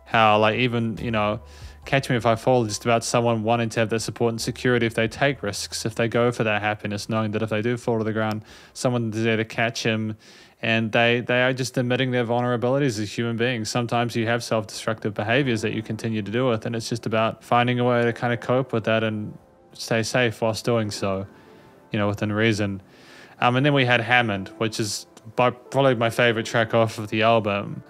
how like even, you know, Catch Me If I Fall is just about someone wanting to have that support and security if they take risks, if they go for that happiness, knowing that if they do fall to the ground, someone's there to catch him. And they are just admitting their vulnerabilities as human beings. Sometimes you have self-destructive behaviors that you continue to do with, and it's just about finding a way to kind of cope with that and stay safe whilst doing so, you know, within reason. And then we had Hammond, which is probably my favorite track off of the album,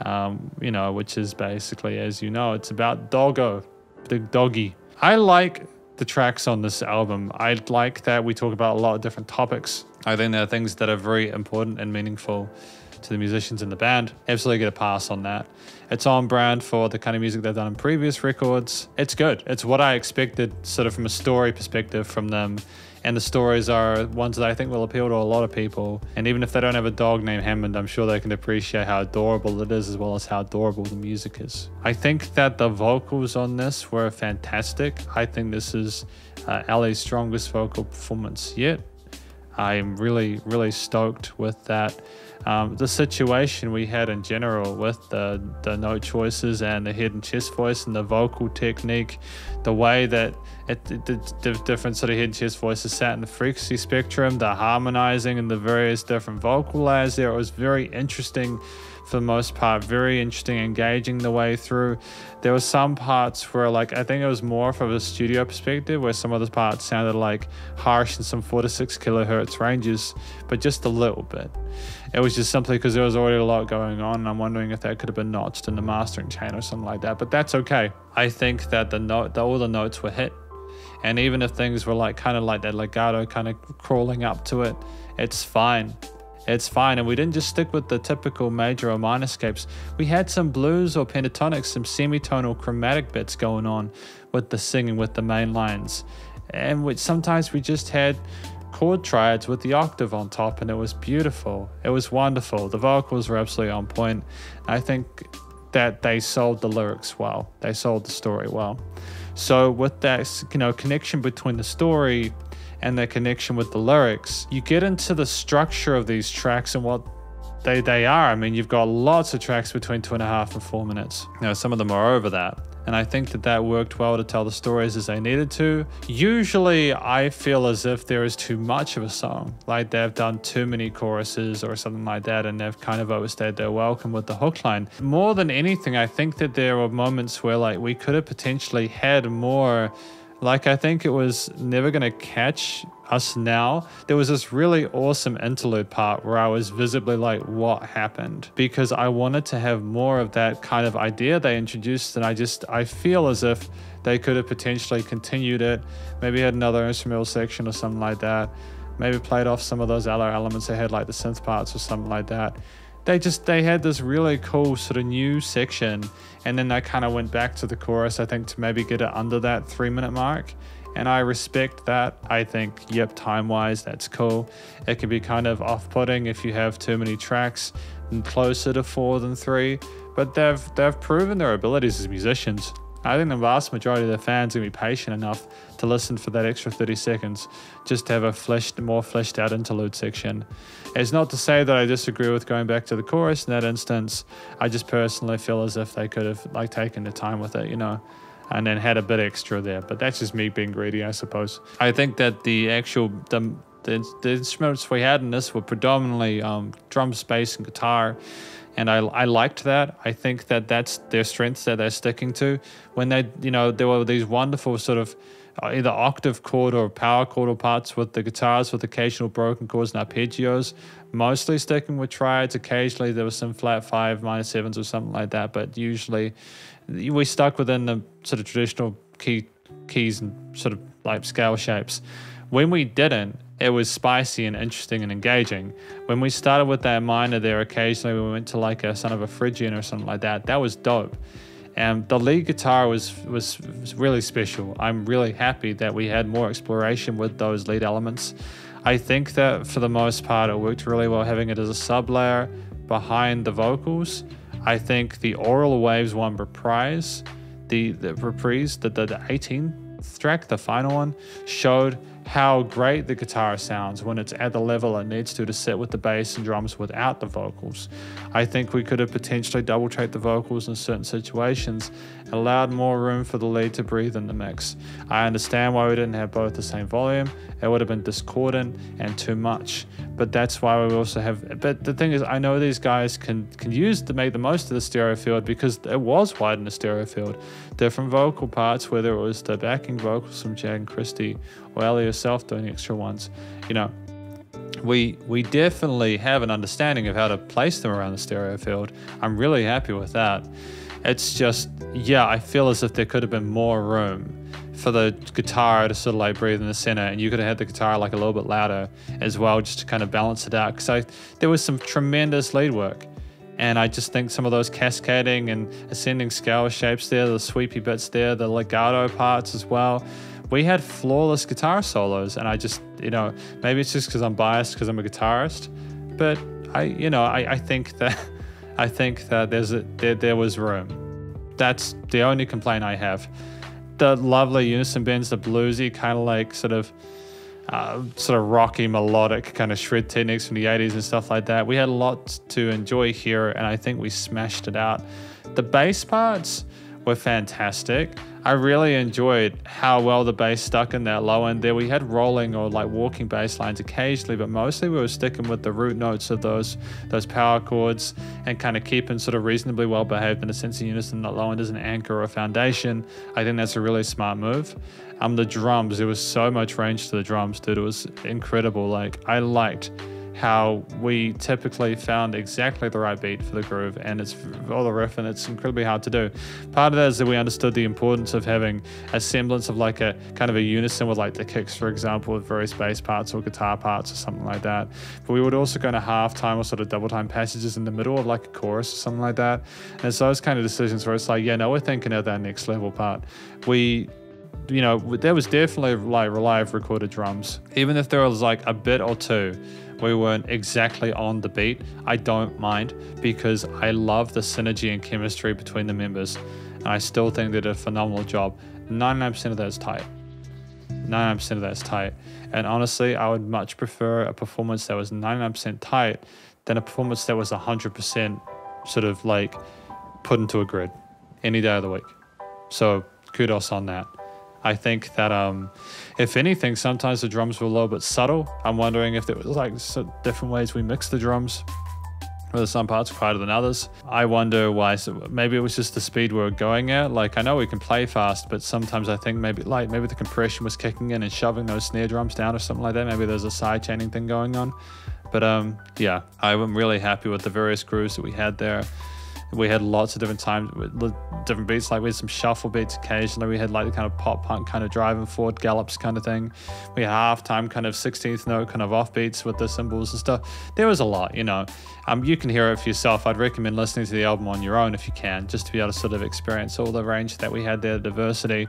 you know, which is basically, as you know, it's about Doggo, the doggy. I like the tracks on this album. I like that we talk about a lot of different topics. I think there are things that are very important and meaningful to the musicians in the band. Absolutely get a pass on that. It's on brand for the kind of music they've done in previous records. It's good. It's what I expected sort of from a story perspective from them. And the stories are ones that I think will appeal to a lot of people. And even if they don't have a dog named Hammond, I'm sure they can appreciate how adorable it is as well as how adorable the music is. I think that the vocals on this were fantastic. I think this is Ali's strongest vocal performance yet. I'm really, really stoked with that. The situation we had in general with the note choices and the head and chest voice and the vocal technique, the way that the different sort of head and chest voices sat in the frequency spectrum, the harmonizing and the various different vocal layers there, it was very interesting for the most part, very interesting, engaging the way through. There were some parts where like, I think it was more from a studio perspective where some of the parts sounded like harsh in some 4 to 6 kilohertz ranges, but just a little bit. It was just simply because there was already a lot going on, and I'm wondering if that could have been notched in the mastering chain or something like that, but that's okay. I think that all the notes were hit, and even if things were like kind of like that legato kind of crawling up to it, it's fine. It's fine, and we didn't just stick with the typical major or minor scapes. We had some blues or pentatonics, some semitonal chromatic bits going on with the singing, with the main lines. And sometimes we just had chord triads with the octave on top, and it was beautiful. It was wonderful. The vocals were absolutely on point. I think that they sold the lyrics well. They sold the story well. So with that, you know, connection between the story and the connection with the lyrics, you get into the structure of these tracks and what they are. I mean, you've got lots of tracks between 2.5 and 4 minutes. You know, some of them are over that. And I think that worked well to tell the stories as they needed to. Usually I feel as if there is too much of a song, like they've done too many choruses or something like that, and they've kind of overstayed their welcome with the hook line. More than anything, I think that there were moments where like we could have potentially had more. Like, I think it was Never Gonna Catch Us Now. There was this really awesome interlude part where I was visibly like, what happened? Because I wanted to have more of that kind of idea they introduced, and I feel as if they could have potentially continued it, maybe had another instrumental section or something like that, maybe played off some of those other elements they had, like the synth parts or something like that. They had this really cool sort of new section, and then they kind of went back to the chorus, I think, to maybe get it under that 3-minute mark. And I respect that. I think, yep, time-wise, that's cool. It can be kind of off-putting if you have too many tracks and closer to 4 than 3, but they've proven their abilities as musicians. I think the vast majority of the fans are going to be patient enough to listen for that extra 30 seconds just to have a more fleshed out interlude section. It's not to say that I disagree with going back to the chorus in that instance. I just personally feel as if they could have like taken the time with it, you know, and then had a bit extra there. But that's just me being greedy, I suppose. I think that the instruments we had in this were predominantly drums, bass, and guitar. And I liked that. I think that that's their strengths that they're sticking to. When they, you know, there were these wonderful sort of either octave chord or power chordal parts with the guitars with occasional broken chords and arpeggios, mostly sticking with triads. Occasionally there was some flat 5 minor 7s or something like that, but usually we stuck within the sort of traditional keys and sort of like scale shapes. When we didn't, it was spicy and interesting and engaging. When we started with that minor there, occasionally we went to like a son of a Phrygian or something like that. That was dope. And the lead guitar was really special. I'm really happy that we had more exploration with those lead elements. I think that for the most part it worked really well having it as a sub layer behind the vocals. I think the Aural Wavs one reprise, the 18th track, the final one, showed how great the guitar sounds when it's at the level it needs to sit with the bass and drums without the vocals. I think we could have potentially double tracked the vocals in certain situations, allowed more room for the lead to breathe in the mix. I understand why we didn't have both the same volume. It would have been discordant and too much, but that's why we also have, but the thing is, I know these guys can use to make the most of the stereo field because it was wide in the stereo field. Different vocal parts, whether it was the backing vocals from Jag and Christy or Ellie herself doing extra ones, you know, we definitely have an understanding of how to place them around the stereo field. I'm really happy with that. It's just, yeah, I feel as if there could have been more room for the guitar to sort of like breathe in the center, and you could have had the guitar like a little bit louder as well, just to kind of balance it out. Because there was some tremendous lead work, and I just think some of those cascading and ascending scale shapes there, the sweepy bits there, the legato parts as well. We had flawless guitar solos, and I just, you know, maybe it's just because I'm biased because I'm a guitarist, but I think that there was room. That's the only complaint I have. The lovely unison bends, the bluesy kind of like sort of rocky melodic kind of shred techniques from the 80s and stuff like that. We had a lot to enjoy here, and I think we smashed it out. The bass parts were fantastic. I really enjoyed how well the bass stuck in that low end there. We had rolling or like walking bass lines occasionally, but mostly we were sticking with the root notes of those power chords and kind of keeping sort of reasonably well behaved in a sense of unison, that low end as an anchor or a foundation. I think that's a really smart move. The drums, there was so much range to the drums, dude. It was incredible. Like, I liked how we typically found exactly the right beat for the groove, and it's all the riff, and it's incredibly hard to do. Part of that is that we understood the importance of having a semblance of like a kind of a unison with like the kicks, for example, with various bass parts or guitar parts or something like that. But we would also go to half-time or sort of double-time passages in the middle of like a chorus or something like that. And it's those kind of decisions where it's like, yeah, no, we're thinking of that next level part. You know, there was definitely like live recorded drums. Even if there was like a bit or two we weren't exactly on the beat, I don't mind, because I love the synergy and chemistry between the members, and I still think they did a phenomenal job. 99% of that is tight. 99% of that's tight. And honestly, I would much prefer a performance that was 99% tight than a performance that was 100% sort of like put into a grid any day of the week. So kudos on that. I think that if anything, sometimes the drums were a little bit subtle. I'm wondering if there was like different ways we mixed the drums, whether some parts were quieter than others. I wonder why. So maybe it was just the speed we were going at. Like, I know we can play fast, but sometimes I think maybe the compression was kicking in and shoving those snare drums down or something like that. Maybe there's a side chaining thing going on. But yeah, I'm really happy with the various grooves that we had there. We had lots of different times, different beats. Like we had some shuffle beats occasionally. We had like the kind of pop punk kind of driving forward gallops kind of thing. We had halftime kind of 16th note kind of off beats with the cymbals and stuff. There was a lot, you know. You can hear it for yourself. I'd recommend listening to the album on your own if you can, just to be able to sort of experience all the range that we had there, the diversity.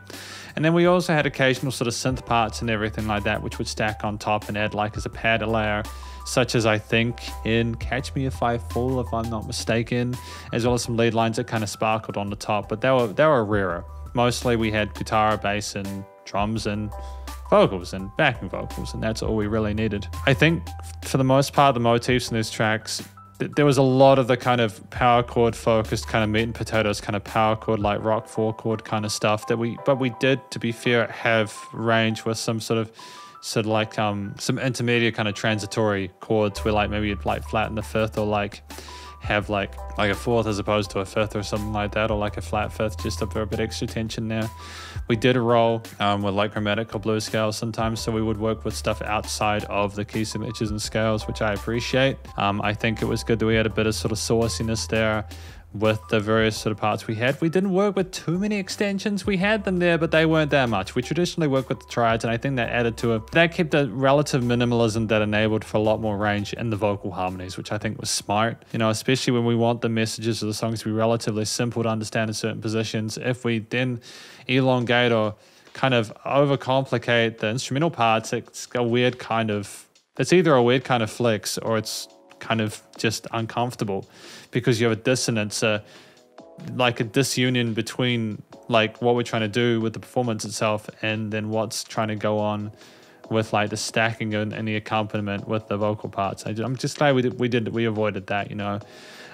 And then we also had occasional sort of synth parts and everything like that, which would stack on top and add like as a pad layer, such as I think in Catch Me If I Fall, if I'm not mistaken, as well as some lead lines that kind of sparkled on the top, but they were rarer. Mostly we had guitar, bass, and drums and vocals and backing vocals, and that's all we really needed. I think for the most part, the motifs in these tracks, there was a lot of the kind of power chord focused kind of meat and potatoes kind of power chord, like rock 4-chord kind of stuff but we did, to be fair, have range with some sort of like some intermediate kind of transitory chords where like maybe you'd like flatten the fifth or like have like a fourth as opposed to a fifth or something like that, or like a flat fifth just for a bit extra tension there. We did a roll with like chromatic or blues scales sometimes, so we would work with stuff outside of the key signatures and scales, which I appreciate. I think it was good that we had a bit of sort of sauciness there with the various sort of parts we had. We didn't work with too many extensions. We had them there, but they weren't that much. We traditionally work with the triads, and I think that added to it. That kept a relative minimalism that enabled for a lot more range in the vocal harmonies, which I think was smart. You know, especially when we want the messages of the songs to be relatively simple to understand in certain positions. If we then elongate or kind of overcomplicate the instrumental parts, it's a weird kind of, it's either a weird kind of flex or it's kind of just uncomfortable, because you have a dissonance, like a disunion between like what we're trying to do with the performance itself and then what's trying to go on with like the stacking and the accompaniment with the vocal parts. I'm just glad we avoided that, you know.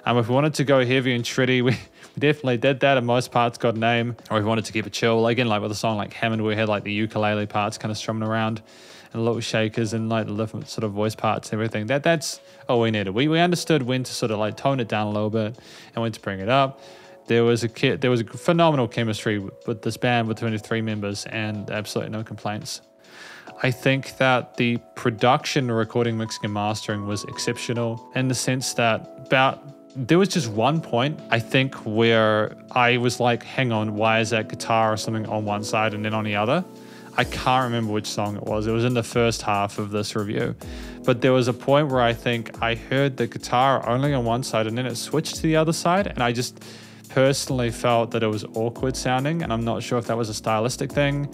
If we wanted to go heavy and shreddy, we definitely did that, and most parts got a name. Or if we wanted to keep it chill, again, like with a song like Hammond, we had like the ukulele parts kind of strumming around and little shakers and like the different sort of voice parts and everything. That's all we needed. We understood when to sort of like tone it down a little bit and when to bring it up. There was a phenomenal chemistry with this band between the three members, and absolutely no complaints. I think that the production, recording, mixing, and mastering was exceptional in the sense that there was just one point, I think, where I was like, hang on, why is that guitar or something on one side and then on the other? I can't remember which song it was. It was in the first half of this review. But there was a point where I think I heard the guitar only on one side and then it switched to the other side. And I just personally felt that it was awkward sounding. And I'm not sure if that was a stylistic thing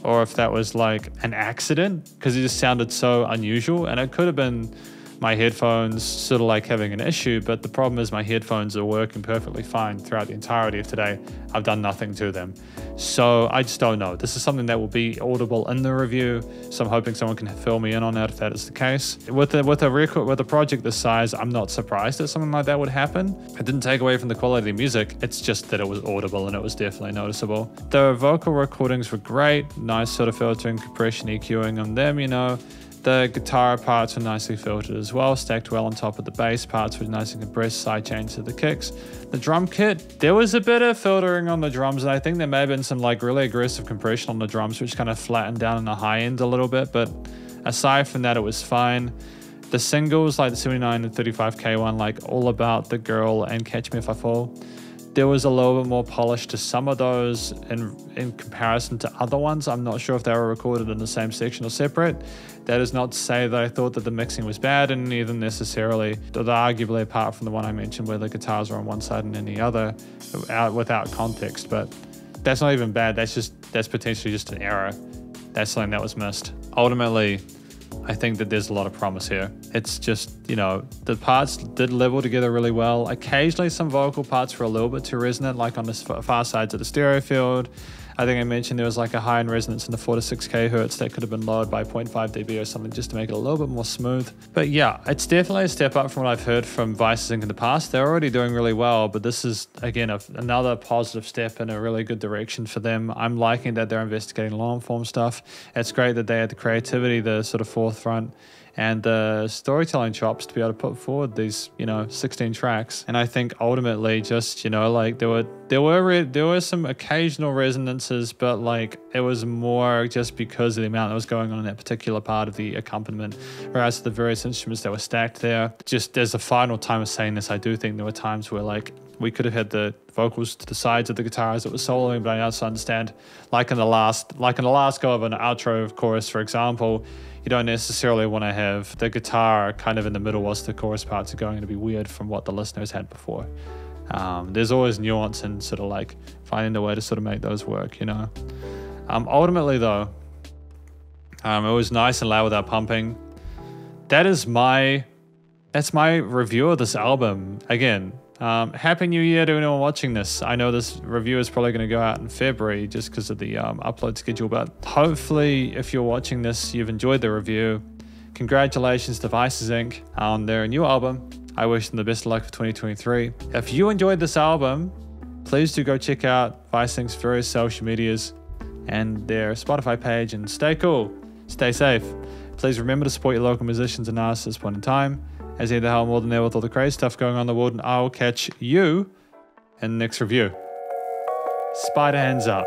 or if that was like an accident, because it just sounded so unusual. And it could have been my headphones sort of like having an issue, but the problem is my headphones are working perfectly fine throughout the entirety of today. I've done nothing to them. So I just don't know. This is something that will be audible in the review, so I'm hoping someone can fill me in on that if that is the case. With a project this size, I'm not surprised that something like that would happen. It didn't take away from the quality of the music, it's just that it was audible and it was definitely noticeable. The vocal recordings were great, nice sort of filtering, compression, EQing on them, you know. The guitar parts were nicely filtered as well, stacked well on top of the bass parts with nice and compressed side chains to the kicks. The drum kit, there was a bit of filtering on the drums, and I think there may have been some like really aggressive compression on the drums, which kind of flattened down in the high end a little bit, but aside from that, it was fine. The singles, like the 79 and 35K one, like All About the Girl and Catch Me If I Fall, there was a little bit more polish to some of those in comparison to other ones. I'm not sure if they were recorded in the same section or separate. That is not to say that I thought that the mixing was bad in any of them necessarily, arguably apart from the one I mentioned where the guitars are on one side and then the other, without context. But that's not even bad. That's potentially just an error. That's something that was missed. Ultimately, I think that there's a lot of promise here. It's just, you know, the parts did level together really well. Occasionally some vocal parts were a little bit too resonant, like on the far sides of the stereo field. I think I mentioned there was like a high end resonance in the 4 to 6K hertz that could have been lowered by 0.5 dB or something just to make it a little bit more smooth. But yeah, it's definitely a step up from what I've heard from Vices Inc. in the past. They're already doing really well, but this is, again, another positive step in a really good direction for them. I'm liking that they're investigating long form stuff. It's great that they had the creativity, the sort of forefront, and the storytelling chops to be able to put forward these, 16 tracks. And I think ultimately just, like there were some occasional resonances, but like it was more just because of the amount that was going on in that particular part of the accompaniment, whereas the various instruments that were stacked there, just as a final time of saying this, I do think there were times where like we could have had the vocals to the sides of the guitars that were soloing, but I also understand, like in the last go of an outro chorus, for example, you don't necessarily want to have the guitar kind of in the middle whilst the chorus parts are going to be weird from what the listeners had before. There's always nuance and sort of like finding a way to sort of make those work, Ultimately though, it was nice and loud without pumping. That's my review of this album. Again, Happy New Year to anyone watching this. I know this review is probably going to go out in February just because of the upload schedule, but hopefully if you're watching this, you've enjoyed the review. Congratulations to Vices Inc. on their new album. I wish them the best of luck for 2023. If you enjoyed this album, please do go check out Vices Inc.'s various social medias and their Spotify page, and stay cool, stay safe. Please remember to support your local musicians and artists at this point in time, as they're the hell more than there with all the crazy stuff going on in the world, and I'll catch you in the next review. Spiderhands Out.